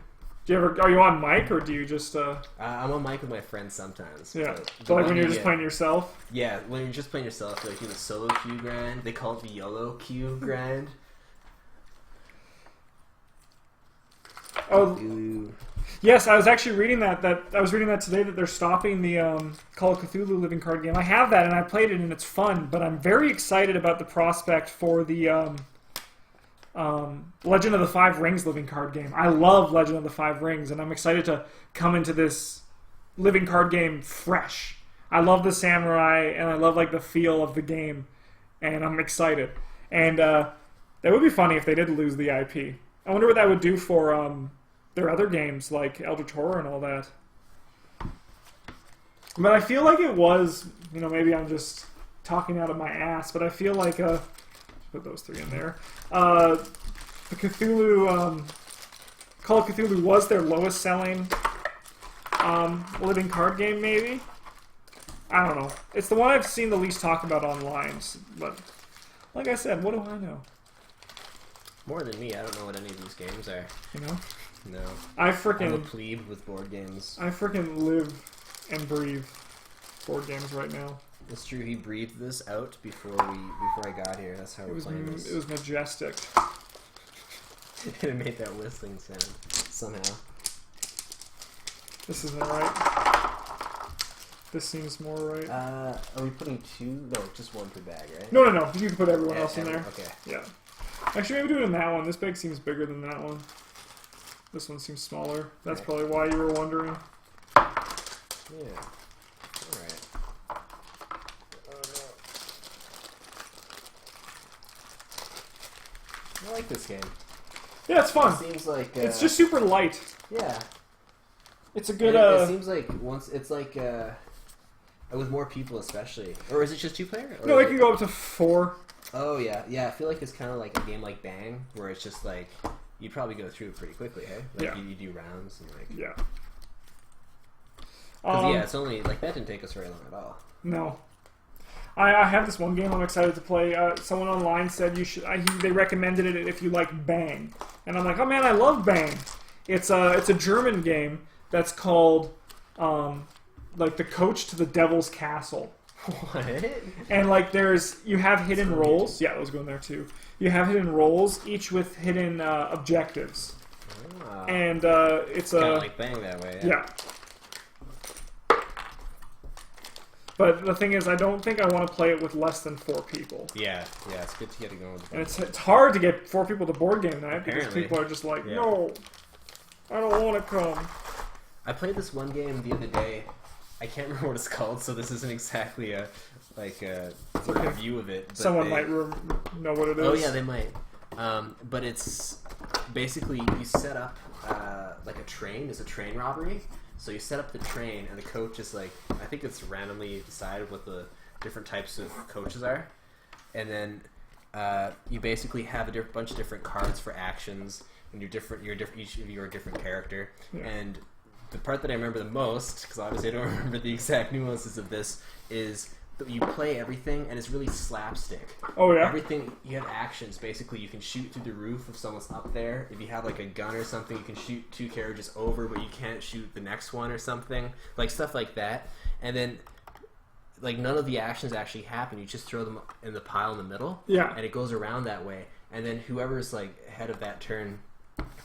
Are you on mic or do you just? I'm on mic with my friends sometimes. Yeah. but So like the when one you're you just get- playing yourself. Yeah, when you're just playing yourself, like do the solo queue grind. They call it the YOLO queue grind. Oh Ooh. yes, I was actually reading that I was reading that today that they're stopping the Call of Cthulhu living card game. I have that and I played it and it's fun, but I'm very excited about the prospect for the Legend of the Five Rings living card game. I love Legend of the Five Rings, and I'm excited to come into this living card game fresh. I love the samurai, and I love like the feel of the game, and I'm excited. And that would be funny if they did lose the IP. I wonder what that would do for their other games like Eldritch Horror and all that. But I feel like it was, you know, maybe I'm just talking out of my ass, but I feel like put those three in there. The Cthulhu, Call of Cthulhu was their lowest selling living card game, maybe? I don't know. It's the one I've seen the least talk about online, but like I said, what do I know? More than me, I don't know what any of these games are. You know? No, I I'm a freaking plebe with board games. live and breathe board games right now. It's true. He breathed this out before I got here. That's how It we're was playing this. it was majestic. It made that whistling sound somehow. This isn't right. This seems more right. Are we putting two? No, just one per bag, right? No. You can put everyone Yeah, else in there. Okay. Yeah. Actually, maybe do it in that one. This bag seems bigger than that one. This one seems smaller. That's Okay. probably why you were wondering. Yeah. All right. I like this game. Yeah, it's fun. It seems like It's just super light. yeah. It's a good. It seems like once it's like with more people especially, or is it just two player? Or No, is it can go up to 4. Oh yeah. I feel like it's kind of like a game like Bang, where it's just like you probably go through it pretty quickly, hey? Like Yeah. you do rounds and like. Yeah. 'Cause, yeah, it's only like that didn't take us very long at all. No. I have this one game I'm excited to play. Someone online said you should. They recommended it if you like Bang, and I'm like, oh man, I love Bang. It's a German game that's called like the Coach to the Devil's Castle. What? And like you have hidden roles. Yeah, those go in there too. You have hidden roles, each with hidden objectives, Ah. and it's Kind a of like Bang that way. yeah. But the thing is, I don't think I want to play it with less than 4 people. Yeah, it's good to get it going. And it's hard to get 4 people to board game night because Apparently. people are just like, no, I don't want to come. I played this one game the other day. I can't remember what it's called, so this isn't exactly a review of it. But Someone might know what it is. Oh yeah, they might. But it's basically you set up like a train. It's a train robbery. So you set up the train, and the coach is like, I think it's randomly decided what the different types of coaches are, and then you basically have a bunch of different cards for actions, and each of you are a different character. Yeah. And the part that I remember the most, because obviously I don't remember the exact nuances of this, is that you play everything, and it's really slapstick. Oh yeah. Everything, you have actions. Basically, you can shoot through the roof if someone's up there. If you have like a gun or something, you can shoot 2 carriages over, but you can't shoot the next one or something. Like stuff like that. And then, like, none of the actions actually happen. You just throw them in the pile in the middle. Yeah. And it goes around that way. And then whoever's like ahead of that turn,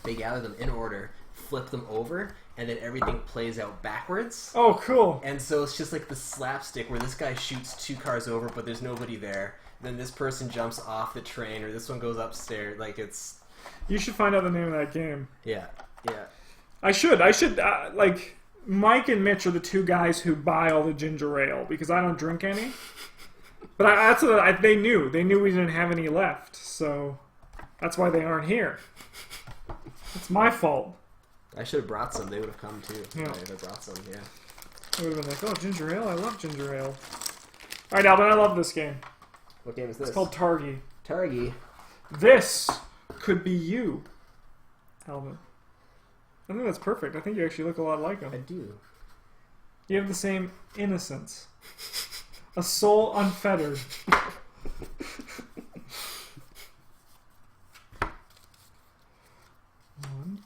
they gather them in order, flip them over, and then everything plays out backwards. Oh, cool. And so it's just like the slapstick where this guy shoots 2 cars over, but there's nobody there. Then this person jumps off the train, or this one goes upstairs. Like, it's... You should find out the name of that game. Yeah. I should, like, Mike and Mitch are the 2 guys who buy all the ginger ale, because I don't drink any. But that's what they knew. They knew we didn't have any left, so that's why they aren't here. It's my fault. I should have brought some. They would have come, too. Yeah. If I brought some, yeah. I would have been like, oh, ginger ale? I love ginger ale. Alright, Alvin, I love this game. What game is this? It's called Targi. Targi. This could be you, Alvin. I think that's perfect. I think you actually look a lot like him. I do. You have the same innocence. A soul unfettered. One,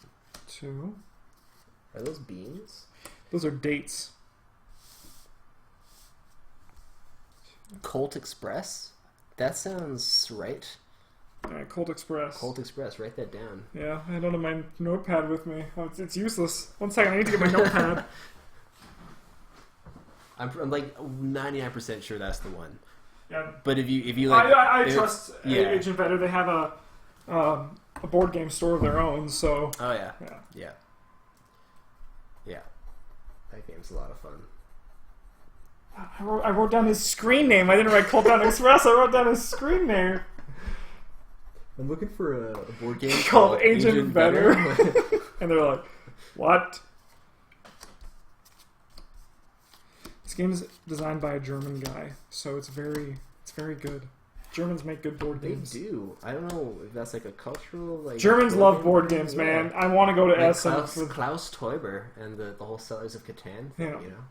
2. Are those beans? Those are dates. Colt Express? That sounds right. Colt Express. Colt Express. Write that down. Yeah, I don't have my notepad with me. Oh, it's useless. 1 second, I need to get my notepad. I'm like 99% sure that's the one. Yeah. But if you like, I trust Agent Better. They have a board game store of their own, so. Oh yeah. Yeah. That game's a lot of fun. I wrote down his screen name. I didn't write Colt Down Express. I wrote down his screen name. I'm looking for a board game called Agent Better. And they're like, what? This game is designed by a German guy, so it's very good. Germans make good board games. They do. I don't know if that's like a cultural like. Germans love board games, man. I want to go to like Essen. Klaus Teuber and the whole Sellers of Catan thing, you know.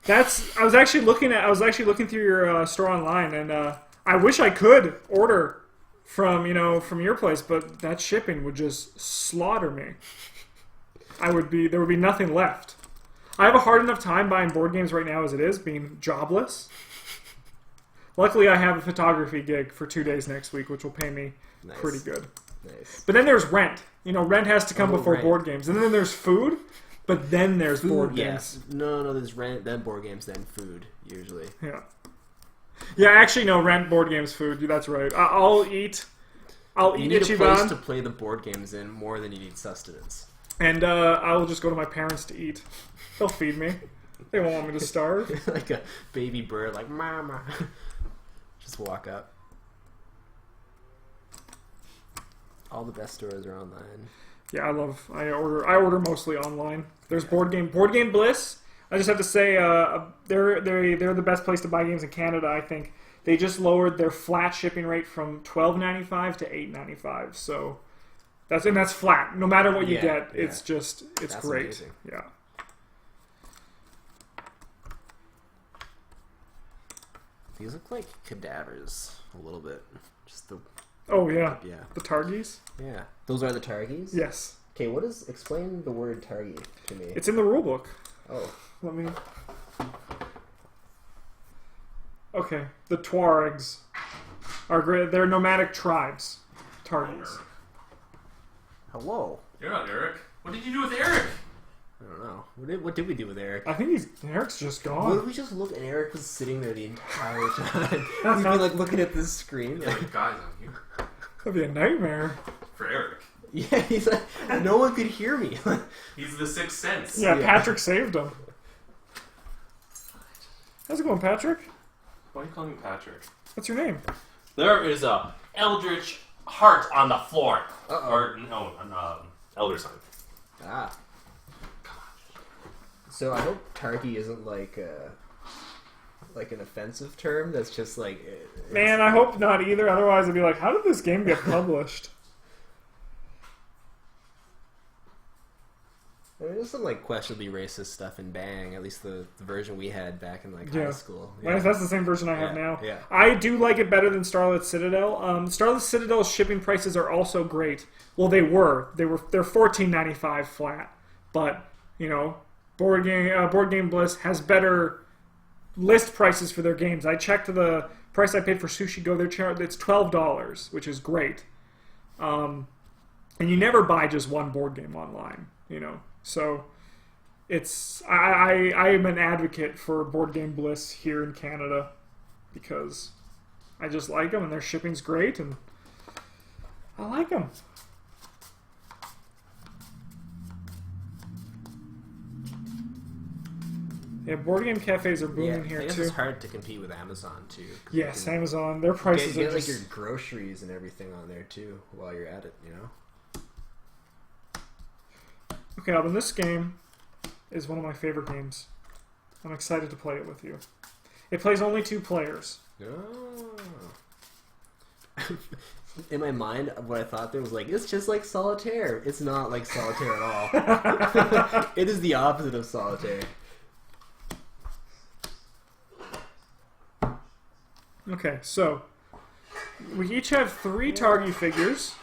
I was actually looking through your store online, and I wish I could order from your place, but that shipping would just slaughter me. There would be nothing left. I have a hard enough time buying board games right now as it is, being jobless. Luckily, I have a photography gig for 2 days next week, which will pay me pretty good. Nice. But then there's rent. Rent has to come before rent. board games, and then there's food. But then there's board yes. games. No, there's rent, then board games, then food, usually. Yeah, actually, no, rent, board games, food. That's right. I'll eat you need Ichiban. a place to play the board games in more than you need sustenance. And I'll just go to my parents to eat. They'll feed me. They won't want me to starve. Like a baby bird, like, mama. Just walk up. All the best stores are online. Yeah, I order mostly online. There's Board Game Bliss. I just have to say, they're the best place to buy games in Canada. I think they just lowered their flat shipping rate from $12.95 to $8.95. So that's flat. No matter what you get, it's that's great. Amazing. Yeah. These look like cadavers a little bit. Just the. Oh yeah. Yeah. The Targies. Yeah. Those are the Targies? Yes. Okay, explain the word Targi to me. It's in the rule book. Oh. Let me. Okay, the Tuaregs are great. They're nomadic tribes. Targies. Hello. You're not Eric. What did you do with Eric? I don't know. What did we do with Eric? I think Eric's just What gone. if we just look and Eric was sitting there the entire time? He'd be like looking at this screen. Like, guys, I'm here. That'd be a nightmare. For Eric. Yeah, he's like, no one could hear me. He's the sixth sense. Yeah, Yeah. Patrick saved him. How's it going, Patrick? Why are you calling me Patrick? What's your name? There is a eldritch heart on the floor. Uh-oh. Or, no, an elder sign. Ah. So I hope Targi isn't like an offensive term. That's just like. Man, I hope not either. Otherwise, I'd be like, how did this game get published? I mean, there's some like questionably racist stuff in Bang. At least the version we had back in like Yeah. high school. Well, that's the same version I have Yeah, now. yeah. I do like it better than Starlit Citadel. Starlit Citadel's shipping prices are also great. Well, they're $14.95 flat, but you know, Board Game Bliss has better list prices for their games. I checked the price I paid for Sushi Go. It's $12, which is great. And you never buy just one board game online, you know. So it's I am an advocate for Board Game Bliss here in Canada because I just like them and their shipping's great and I like them. Yeah, board game cafes are booming Yeah, here I guess too. it's hard to compete with Amazon too. 'Cause Yes, you can Amazon. Their prices get are like just... your groceries and everything on there too while you're at it. You know. Okay, Alvin, this game is one of my favorite games. I'm excited to play it with you. It plays only 2 players. Oh. In my mind, what I thought there was like, it's just like Solitaire. It's not like Solitaire at all. It is the opposite of Solitaire. Okay, so we each have 3 Targi figures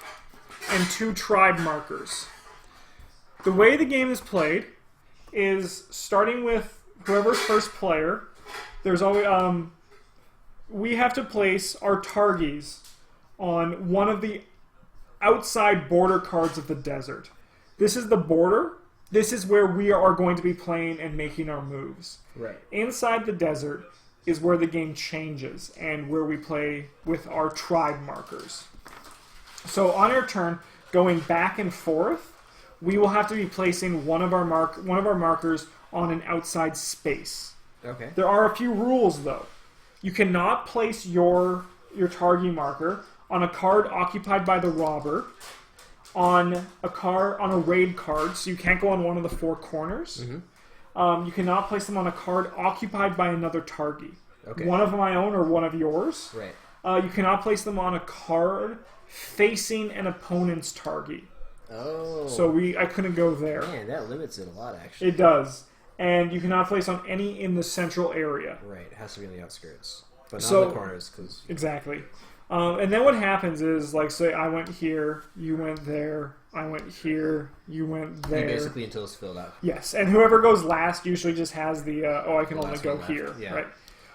and 2 tribe markers. The way the game is played is starting with whoever's first player. There's always we have to place our Targis on one of the outside border cards of the desert. This is the border. This is where we are going to be playing and making our moves. Right. Inside the desert is where the game changes and where we play with our tribe markers. So on our turn, going back and forth, we will have to be placing one of our markers on an outside space. Okay. There are a few rules though. You cannot place your Targi marker on a card occupied by the robber, on a raid card, so you can't go on one of the 4 corners. Mm-hmm. You cannot place them on a card occupied by another Targi. Okay. One of my own or one of yours. Right. You cannot place them on a card facing an opponent's Targi. Oh. So I couldn't go there. Man, that limits it a lot, actually. It does. And you cannot place on any in the central area. Right. It has to be on the outskirts, but not So- in the corners, because. Exactly. And then what happens is, like, say I went here, you went there, I went here, you went there. Basically, until it's filled up. Yes, and whoever goes last usually just has the, I can The only last go one left, here. yeah. Right.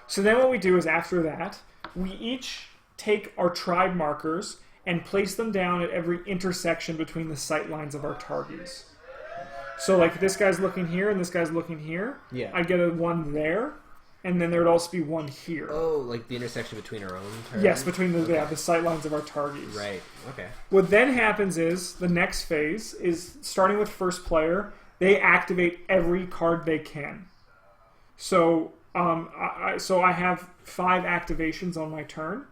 So then what we do is after that, we each take our tribe markers and place them down at every intersection between the sight lines of our Targis. So, like, this guy's looking here and this guy's looking here. Yeah. I'd get a one there, and then there would also be one here. Oh, like the intersection between our own turns? Yes, between the sight lines of our Targis. Right. Okay. What then happens is, the next phase is, starting with first player, they activate every card they can. So, I have 5 activations on my turn.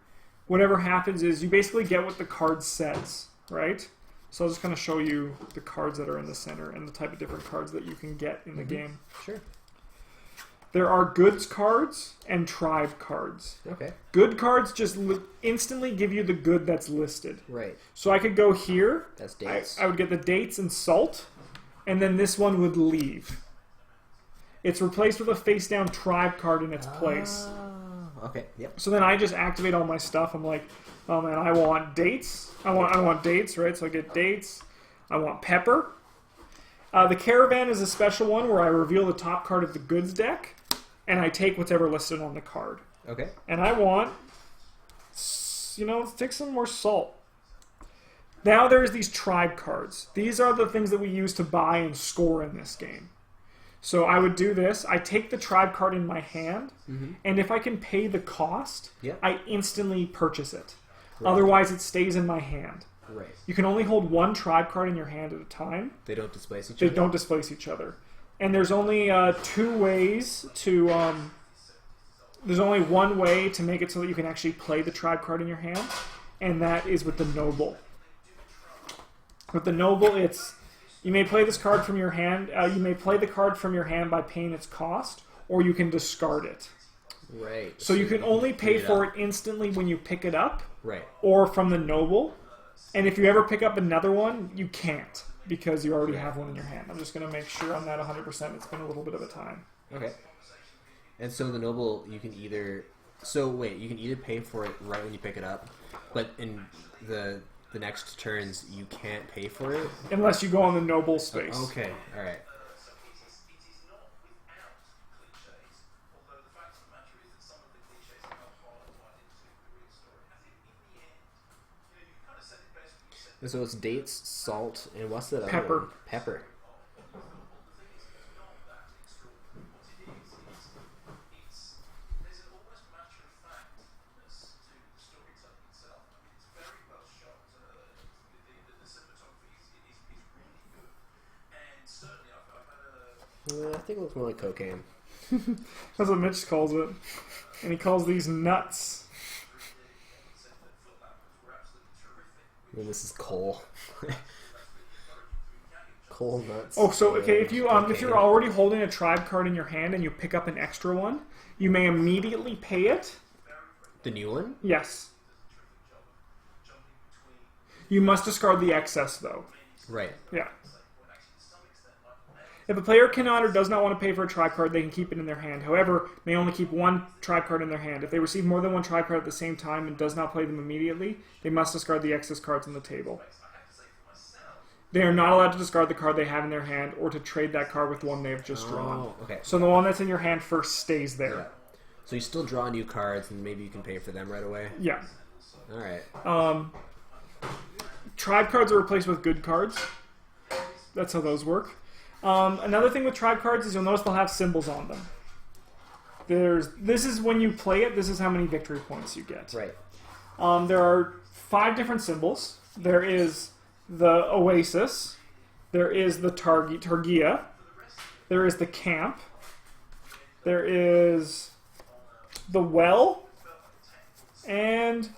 Whatever happens is, you basically get what the card says, right? So I'll just kind of show you the cards that are in the center and the type of different cards that you can get in the game. Sure. There are goods cards and tribe cards. Okay. Good cards just instantly give you the good that's listed. Right. So I could go here. That's dates. I would get the dates and salt, and then this one would leave. It's replaced with a face-down tribe card in its place. Oh, okay. Yep. So then I just activate all my stuff. I'm like, oh man, I want dates. I want dates, right? So I get dates. I want pepper. The caravan is a special one where I reveal the top card of the goods deck, and I take whatever listed on the card. Okay. And I want, take some more salt. Now there's these tribe cards. These are the things that we use to buy and score in this game. So I would do this. I take the tribe card in my hand, Mm-hmm. and if I can pay the cost, Yep. I instantly purchase it. Right. Otherwise, it stays in my hand. Right. You can only hold one tribe card in your hand at a time. They don't displace each They other. don't displace each other. And there's only two ways to... there's only one way to make it so that you can actually play the tribe card in your hand, and that is with the Noble. With the Noble, it's... You may play this card from your hand. You may play the card from your hand by paying its cost, or you can discard it. Right. So you can only pay pick it for up. it instantly when you pick it up, Right. or from the Noble. And if you ever pick up another one, you can't, because you already have one in your hand. I'm just going to make sure on that 100%. It's been a little bit of a time. Okay. And so the Noble, you can either... So wait, you can either pay for it right when you pick it up, but in the next turns you can't pay for it? Unless you go on the Noble space. Okay, alright. And so it's dates, salt, and what's that other Pepper. one? Pepper. I think it looks more like cocaine. That's what Mitch calls it. And he calls these nuts. And this is coal. Coal nuts. Oh, so okay, if you're Cocaine. already holding a tribe card in your hand and you pick up an extra one, you may immediately pay it. The new one? Yes. You must discard the excess, though. Right. Yeah. If a player cannot or does not want to pay for a tribe card, they can keep it in their hand. However, may only keep one tribe card in their hand. If they receive more than one tribe card at the same time and does not play them immediately, they must discard the excess cards on the table. They are not allowed to discard the card they have in their hand or to trade that card with one they have just drawn. Oh, okay. So the one that's in your hand first stays Yeah. there. So you still draw new cards and maybe you can pay for them right away? Yeah. Alright. Tribe cards are replaced with good cards. That's how those work. Another thing with tribe cards is you'll notice they'll have symbols on them. This is when you play it, this is how many victory points you get. Right. There are 5 different symbols. There is the Oasis. There is the Targia. There is the Camp. There is the Well. And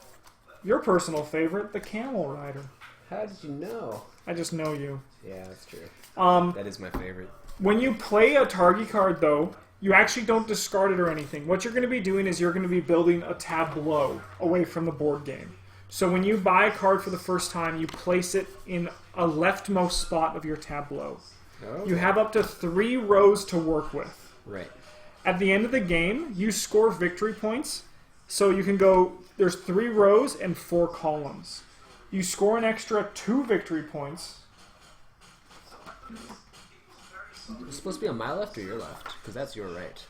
your personal favorite, the Camel Rider. How did you know? I just know you. Yeah, that's true. Um, That is my favorite. When you play a Targi card, though, you actually don't discard it or anything. What you're going to be doing is you're going to be building a tableau away from the board game. So when you buy a card for the first time, you place it in a leftmost spot of your tableau. Oh, You have up to 3 rows to work with. right. At the end of the game, you score victory points. So you can go, there's 3 rows and 4 columns. You score an extra 2 victory points. It's supposed to be on my left or your left? Because that's your right.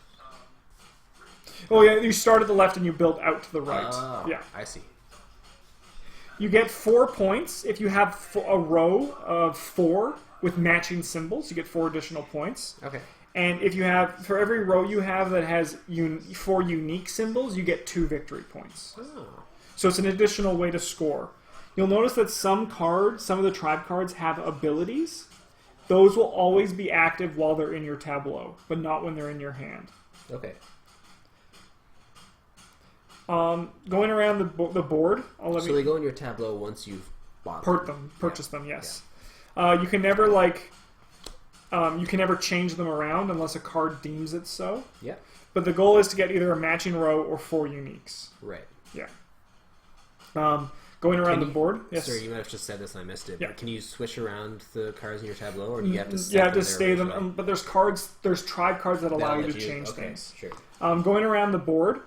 Oh yeah, you start at the left and you build out to the right. Oh, Yeah. I see. You get 4 points if you have a row of 4 with matching symbols. You get 4 additional points. Okay. And if you have, for every row you have that has 4 unique symbols, you get 2 victory points. Oh. So it's an additional way to score. You'll notice that some of the tribe cards have abilities. Those will always be active while they're in your tableau, but not when they're in your hand. Okay. Going around the board, So they go in your tableau once you've bought them. purchase them. Yes. You can never you can never change them around unless a card deems it so. Yeah. But the goal is to get either a matching row or 4 uniques. Right. Yeah. Going around Can the you- board. Yes. Sorry, you might have just said this and I missed it. Yeah. But can you switch around the cards in your tableau, or do you have to? You have to there stay them. originally? But there's tribe cards that allow That'll you to let change okay, things. Sure. Going around the board,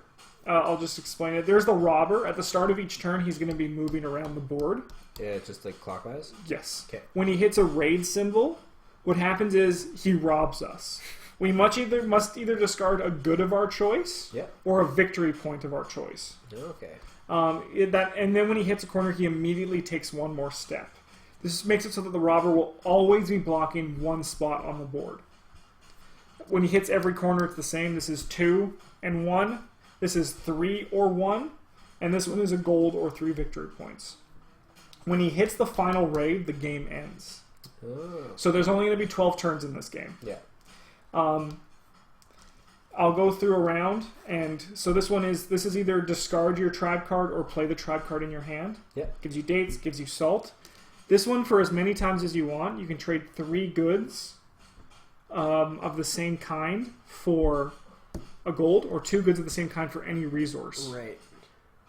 I'll just explain it. There's the robber. At the start of each turn, he's going to be moving around the board. Yeah, it's just like clockwise. Yes. Okay. When he hits a raid symbol, what happens is he robs us. We must either discard a good of our choice Yeah. or a victory point of our choice. Okay. And then when he hits a corner, he immediately takes 1 more step. This makes it so that the robber will always be blocking 1 spot on the board. when he hits every corner, it's the same. This is 2 and 1. This is 3 or 1. And this one is a gold or 3 victory points. When he hits the final raid, the game ends. Oh. So there's only going to be 12 turns in this game. Yeah. I'll go through a round, and so this is either discard your tribe card or play the tribe card in your hand. Yeah. Gives you dates, gives you salt. This one, for as many times as you want, you can trade 3 goods of the same kind for a gold, or 2 goods of the same kind for any resource. Right.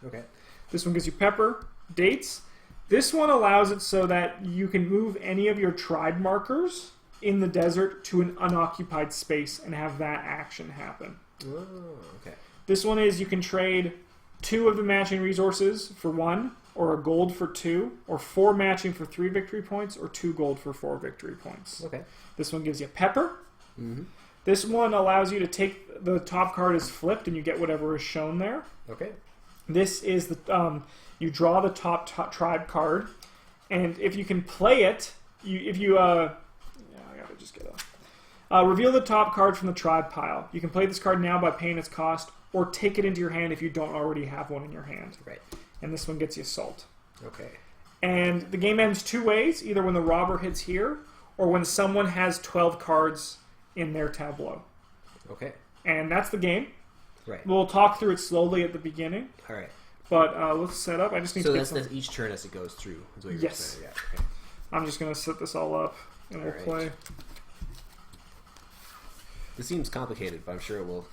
Okay. This one gives you pepper, dates. This one allows it so that you can move any of your tribe markers in the desert to an unoccupied space and have that action happen. Oh, okay. This one is you can trade 2 of the matching resources for 1, or a gold for 2, or 4 matching for 3 victory points, or 2 gold for 4 victory points. Okay. This one gives you pepper. Mm-hmm. This one allows you to take the top card is flipped and you get whatever is shown there. Okay. This is the you draw the top tribe card, and if you can play it, I gotta just get a reveal the top card from the tribe pile. You can play this card now by paying its cost, or take it into your hand if you don't already have one in your hand. Right. And this one gets you salt. Okay. And the game ends 2 ways: either when the robber hits here, or when someone has 12 cards in their tableau. Okay. And that's the game. Right. We'll talk through it slowly at the beginning. All right. But let's set up. I just need So to get that's each turn as it goes through. Is what you're Yes. saying. Yeah. Okay. I'm just going to set this all up, and we'll Alright. play. This seems complicated, but I'm sure it will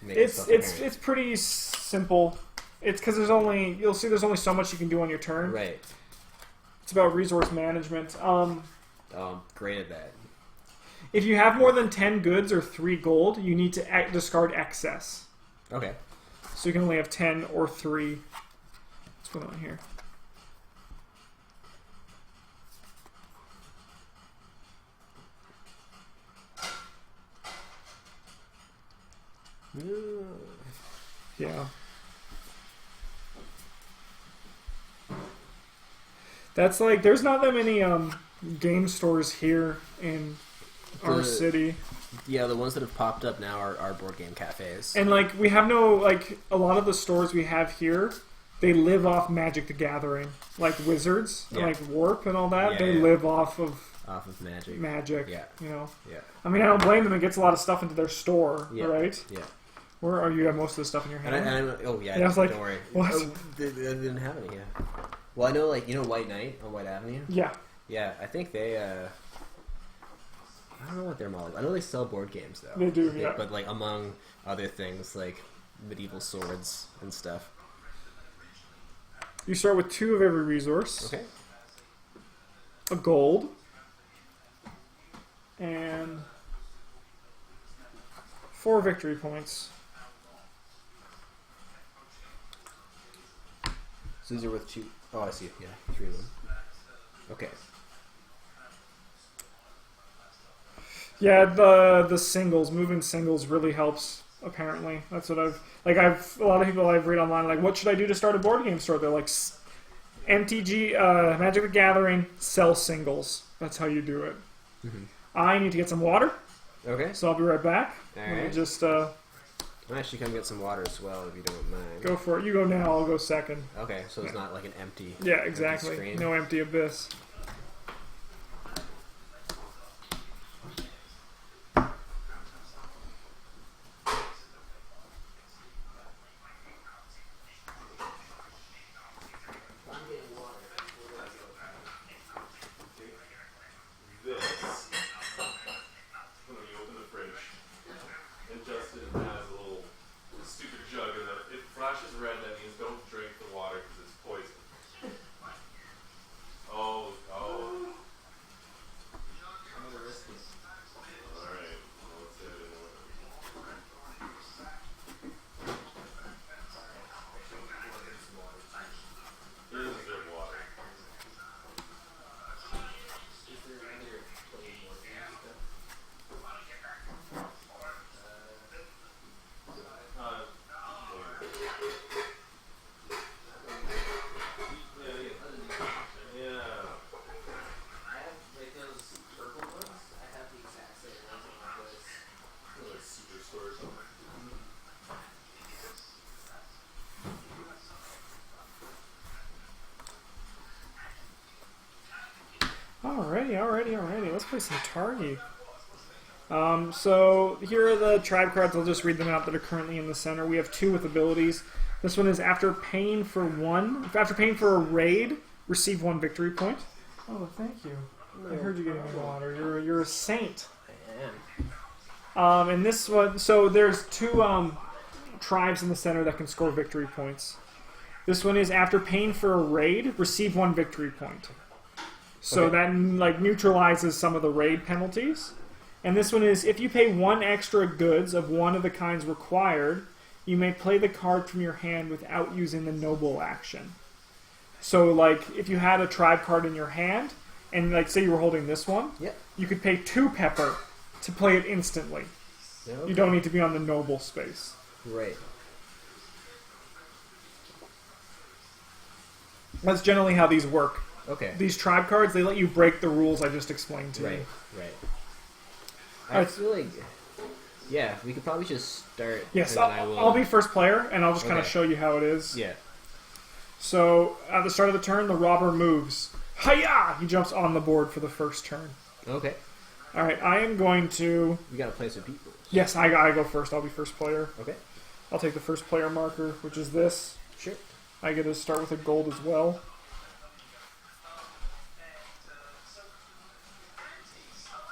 make It's itself apparent. it's pretty simple. It's because you'll see there's only so much you can do on your turn. Right. It's about resource management. Great at that. If you have more than 10 goods or 3 gold, you need to discard excess. Okay. So you can only have 10 or 3. What's going on here? Yeah. That's like, there's not that many game stores here in our The- city. Yeah, the ones that have popped up now are board game cafes. And like, we have no, like, a lot of the stores we have here, they live off Magic the Gathering. Like Wizards, and Yeah. like Warp and all that, Yeah, they yeah. live off of Off of Magic. Magic. Yeah. You know? Yeah. I mean, I don't blame them. It gets a lot of stuff into their store, Yeah. right? Yeah. Where are you? Have most of the stuff in your And hand? oh yeah, Yeah, I was like, don't worry. what? Oh, they didn't have any. Yeah. Well, I know, like, you know, White Knight on White Avenue. Yeah. Yeah, I think they. I don't know what their model is. I know they sell board games though. They do, yeah. But like among other things, like medieval swords and stuff. You start with 2 of every resource. Okay. A gold. And 4 victory points. So these are worth 2. Oh, I see. Yeah, 3 of them. Okay. Yeah, the singles, moving singles really helps. Apparently, that's what a lot of people I've read online like, what should I do to start a board game store? They're like, MTG, Magic the Gathering, sell singles. That's how you do it. Mm-hmm. I need to get some water, Okay. so I'll be right back. All Let me right. just I'll actually come get some water as well, if you don't mind. go for it. You go now. I'll go second. Okay, so it's not like an empty. Yeah, empty exactly. screen. No empty abyss. This, when you open the fridge, and Justin has a little stupid jug, and if it flashes red, that means don't drink the water because it's poison. Oh, Alrighty. Let's play some Targi. So here are the tribe cards. I'll just read them out that are currently in the center. We have 2 with abilities. This one is after paying for a raid, receive 1 victory point. Oh, thank you. I heard you getting me water. You're a saint. I am. And this one, so there's 2 tribes in the center that can score victory points. This one is after paying for a raid, receive 1 victory point. So Okay. that like neutralizes some of the raid penalties. And this one is if you pay 1 extra goods of one of the kinds required, you may play the card from your hand without using the noble action. So like if you had a tribe card in your hand, and like say you were holding this one, Yep. you could pay 2 pepper to play it instantly. Okay. You don't need to be on the noble space. Right. That's generally how these work. Okay. These tribe cards, they let you break the rules I just explained to Right. you. Right. I Alright. feel like, yeah, we could probably just start. Yes, and then I will. I'll be first player, and I'll just kind of Okay. show you how it is. Yeah. So, at the start of the turn, the robber moves. Hiya! He jumps on the board for the first turn. Okay. Alright, I am going to... We gotta play some people. Yes, I go first. I'll be first player. Okay. I'll take the first player marker, which is this. Sure. I get to start with a gold as well.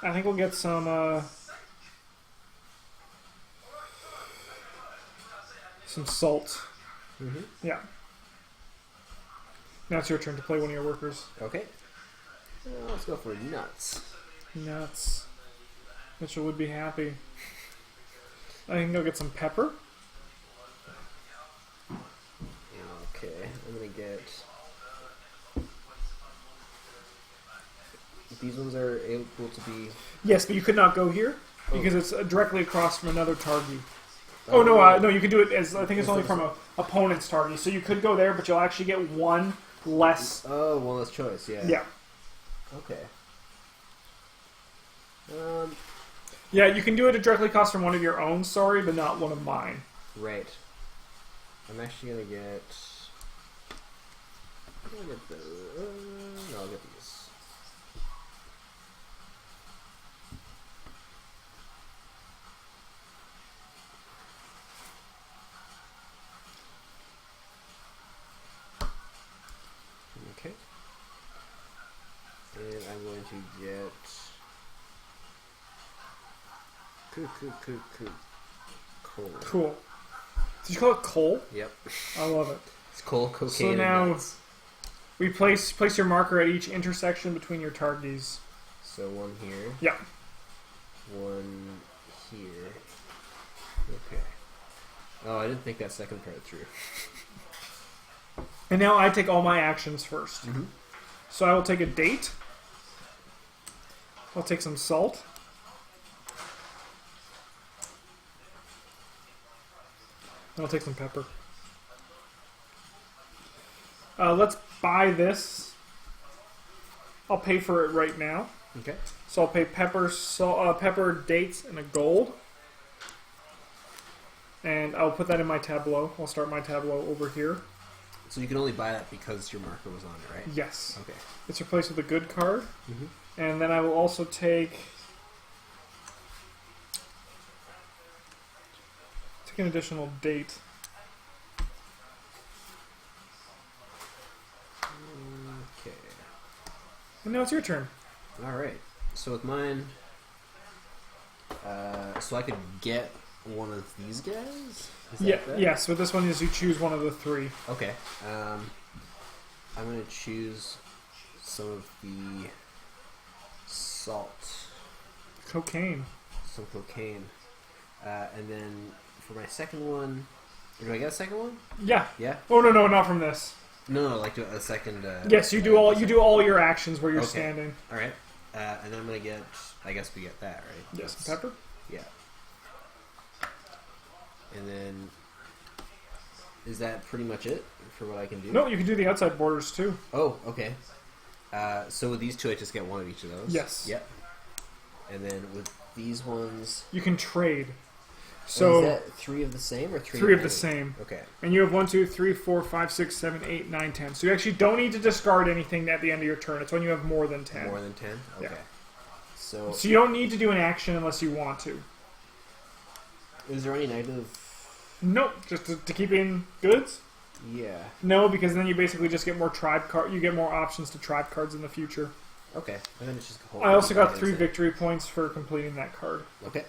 I think we'll get some salt. Mm-hmm. Yeah. Now it's your turn to play one of your workers. Okay. Let's go for nuts. Nuts. Mitchell would be happy. I can go get some pepper. Okay. I'm gonna get. These ones are able to be. Yes, but you could not go here Oh. because it's directly across from another target. Oh no, you can do it as I think it's only from a opponent's target. So you could go there, but you'll actually get 1 less. Oh, one less choice. Yeah. Yeah, Okay. yeah, you can do it directly across from one of your own. Sorry, but not one of mine. Right. I'm actually gonna get. I'll get the. No, I'll get these. Okay. And I'm going to get. Coal. Cool. Did you call it coal? Yep. I love it. It's coal, cocaine, So and now nuts. we place your marker at each intersection between your targets. So one here. Yeah. One here. Okay. Oh, I didn't think that second part through. And now I take all my actions first. Mm-hmm. So I will take a date. I'll take some salt. And I'll take some pepper. Let's buy this. I'll pay for it right now. Okay. So I'll pay pepper, dates, and a gold. And I'll put that in my tableau. I'll start my tableau over here. So you can only buy that because your marker was on it, right? Yes. Okay. It's replaced with a good card. Mm-hmm. And then I will also take an additional date. Okay. And now it's your turn. All right. So with mine, so I could get one of these guys. Is that Yeah. fair? Yes. But this one is you choose one of the 3. Okay. I'm gonna choose some of the salt, Cocaine. some cocaine, and then for my second one, do I get a second one? Yeah. Yeah. Oh no, not from this. No, like a second. Yes, you do all your actions where you're Okay. standing. All right. And then I'm gonna get. I guess we get that right. Yes. That's- Pepper. Yeah. And then, is that pretty much it for what I can do? No, you can do the outside borders too. Oh, okay. So with these 2, I just get one of each of those. Yes. Yep. And then with these ones, You can trade. So is that 3 of the same or 3 3 of any? the same. Okay. And you have 1, 2, 3, 4, 5, 6, 7, 8, 9, 10. So you actually don't need to discard anything at the end of your turn. It's when you have more than 10. More than 10? Okay. Yeah. So, So you don't need to do an action unless you want to. is there any negative? Nope, just to keep in goods. Yeah. No, because then you basically just get more tribe card. You get more options to tribe cards in the future. Okay. And then it's just I also got 3 victory points for completing that card. Okay.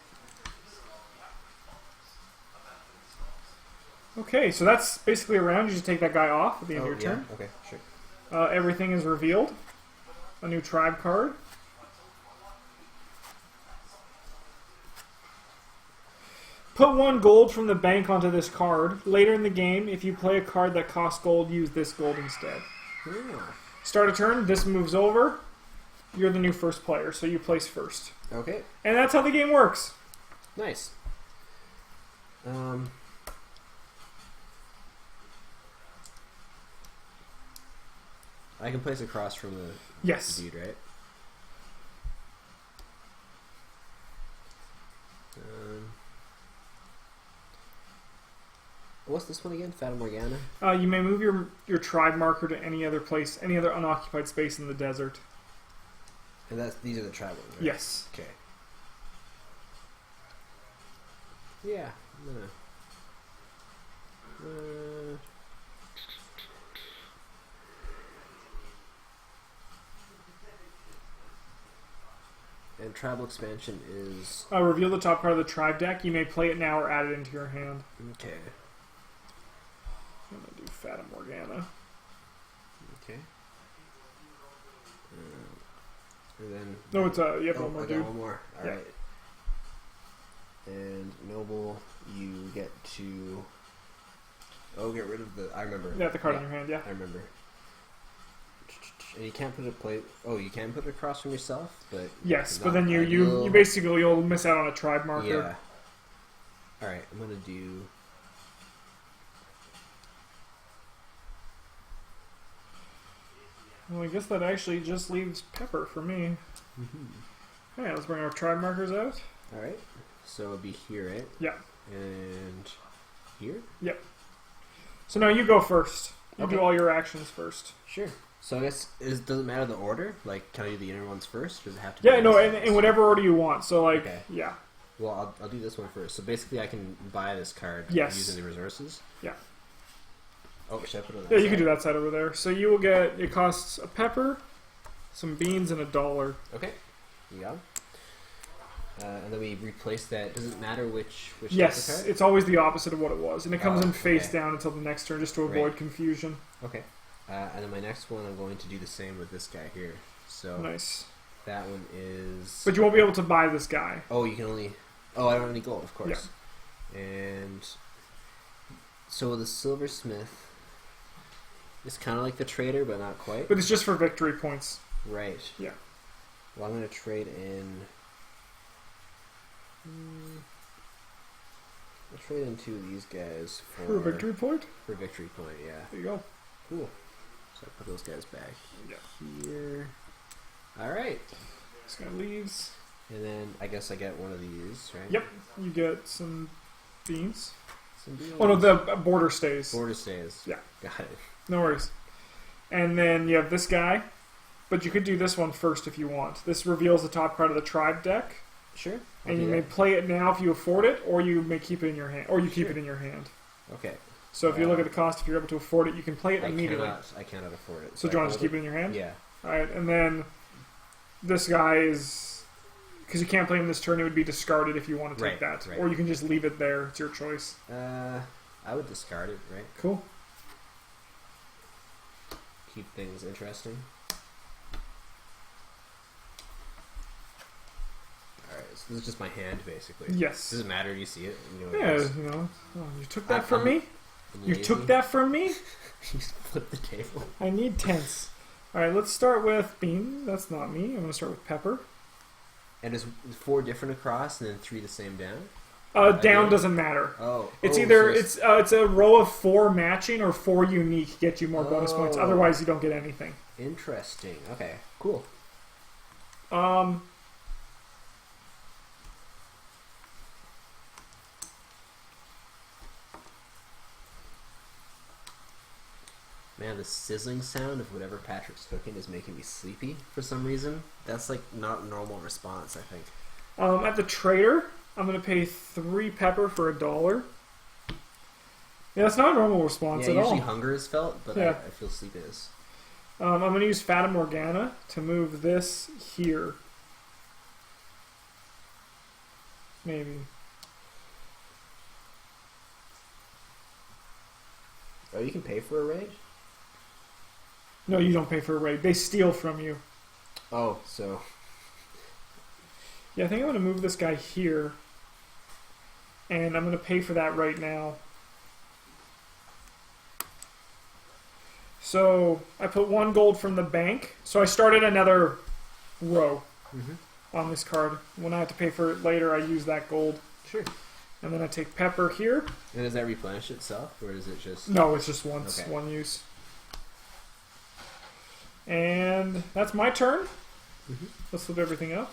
Okay, so that's basically a round. You just take that guy off at the end of your turn. Okay, sure. Everything is revealed. A new tribe card. Put 1 gold from the bank onto this card. Later in the game, if you play a card that costs gold, use this gold instead. Start a turn, this moves over. You're the new first player, so you place first. Okay. And that's how the game works. Nice. I can place across from the Yes. dude, right? What's this one again? Fata Morgana? You may move your tribe marker to any other place, any other unoccupied space in the desert. And these are the tribal ones, right? Yes. Okay. Yeah, I'm gonna... and tribal expansion is... Reveal the top card of the tribe deck. You may play it now or add it into your hand. Okay. I'm going to do Fata Morgana. Okay. And then... No, it's you have oh, one more, I dude. got one more. Yeah. Alright. And Noble, you get to... Oh, get rid of the... I remember. Yeah, the card in your hand, yeah. I remember. And you can't put a plate... Oh, you can put it across from yourself, but... Yes, but not then you ideal. basically, you'll miss out on a tribe marker. Yeah. Alright, I'm gonna do... Well, I guess that actually just leaves Pepper for me. Hey, let's bring our tribe markers out. Alright. So it'll be here, right? Yeah. And... Here? So now you go first. You Okay. do all your actions first. Sure. So I guess it doesn't matter the order? Like, can I do the inner ones first? Or does it have to be... Yeah, no, the in whatever order you want. So, like, Okay. yeah. Well, I'll do this one first. So basically I can buy this card Yes. using the resources? Yeah. Oh, should I put it on Yeah, you can do that side over there. So you will get, it costs a pepper, some beans, and $1. Okay. Yeah. And then we replace that. Does it matter which Yes, card? it's always the opposite of what it was. And it comes Oh, in face okay. down until the next turn just to avoid Right. confusion. Okay. And then my next one, I'm going to do the same with this guy here. So Nice. that one is... But you won't be able to buy this guy. Oh, you can only... Oh, I don't have any gold, of course. And so the silversmith is kind of like the trader, but not quite. But it's just for victory points. Right. Yeah. Well, I'm going to trade in... I'll trade in 2 of these guys For a victory point? For victory point, yeah. There you go. Cool. So I put those guys back Yeah. here. Alright. This guy leaves. And then I guess I get one of these, right? Yep. You get some beans. Some beans. Oh no, the border stays. Border stays. Yeah. Got it. No worries. And then you have this guy. But you could do this one first if you want. This reveals the top card of the tribe deck. Sure. I'll And do you may that. play it now if you afford it, or you may keep it in your hand. Or you keep Sure. it in your hand. Okay. So if you look at the cost, if you're able to afford it, you can play it immediately. I cannot afford it. So do you want to just keep it in your hand? Yeah. Alright, and then this guy is... Because you can't play him this turn, it would be discarded if you want to take Right, that. right. Or you can just leave it there. It's your choice. I would discard it, right? Cool. Keep things interesting. Alright, so this is just my hand, basically. Yes. Does it matter? Do you see it? You know what it Yeah, is? you know. Oh, you took that from me? I'm You lazy. took that from me? You flipped the table. I need tents. Alright, let's start with Bean. That's not me. I'm going to start with Pepper. And is 4 different across and then 3 the same down? Down doesn't matter. Oh. It's oh, either so it's a row of 4 matching or 4 unique get you more bonus points. Oh. Otherwise, you don't get anything. Interesting. Okay, cool. Man, the sizzling sound of whatever Patrick's cooking is making me sleepy for some reason. That's like not a normal response, I think. At the trader, I'm going to pay 3 pepper for $1. Yeah, that's not a normal response Yeah, at usually all. hunger is felt, but Yeah. I feel sleep is. I'm going to use Fata Morgana to move this here. Maybe. Oh, you can pay for a raid? No, you don't pay for a raid. They steal from you. Oh, so... Yeah, I think I'm going to move this guy here. And I'm going to pay for that right now. So I put 1 gold from the bank. So I started another row on this card. When I have to pay for it later, I use that gold. Sure. And then I take pepper here. And does that replenish itself, or is it just... No, it's just once, Okay. one use. And that's my turn. Let's flip everything up.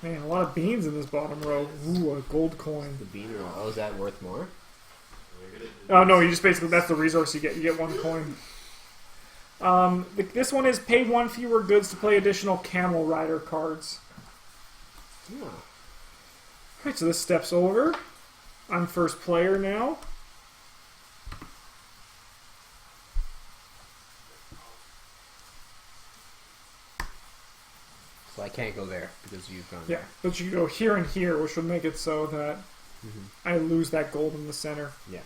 Man, a lot of beans in this bottom row. Ooh, a gold coin. The bean roll. Oh, is that worth more? Oh no, you just basically, that's the resource you get. You get 1 coin. This one is pay 1 fewer goods to play additional Camel Rider cards. Oh. Alright, so this steps over. I'm first player now. So I can't go there because you've gone Yeah, but you go here and here, which would make it so that there. I lose that gold in the center. Yeah.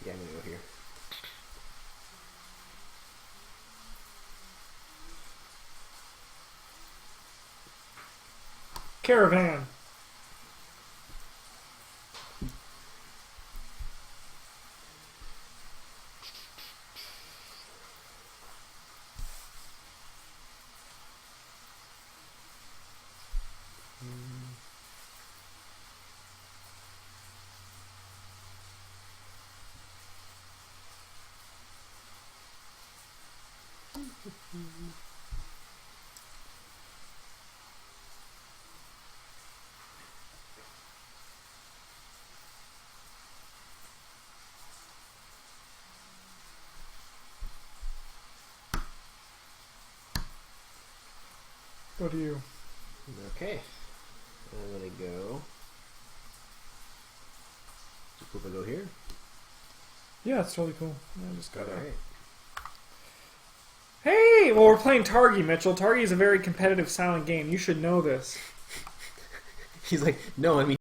Yeah, I'm gonna go here. Caravan. Go to you. Okay. I'm gonna go... Cool if I go here? Yeah, it's totally cool. I just got Alright. Hey! Well, we're playing Targi, Mitchell. Targi is a very competitive silent game. You should know this. He's like, no, I mean...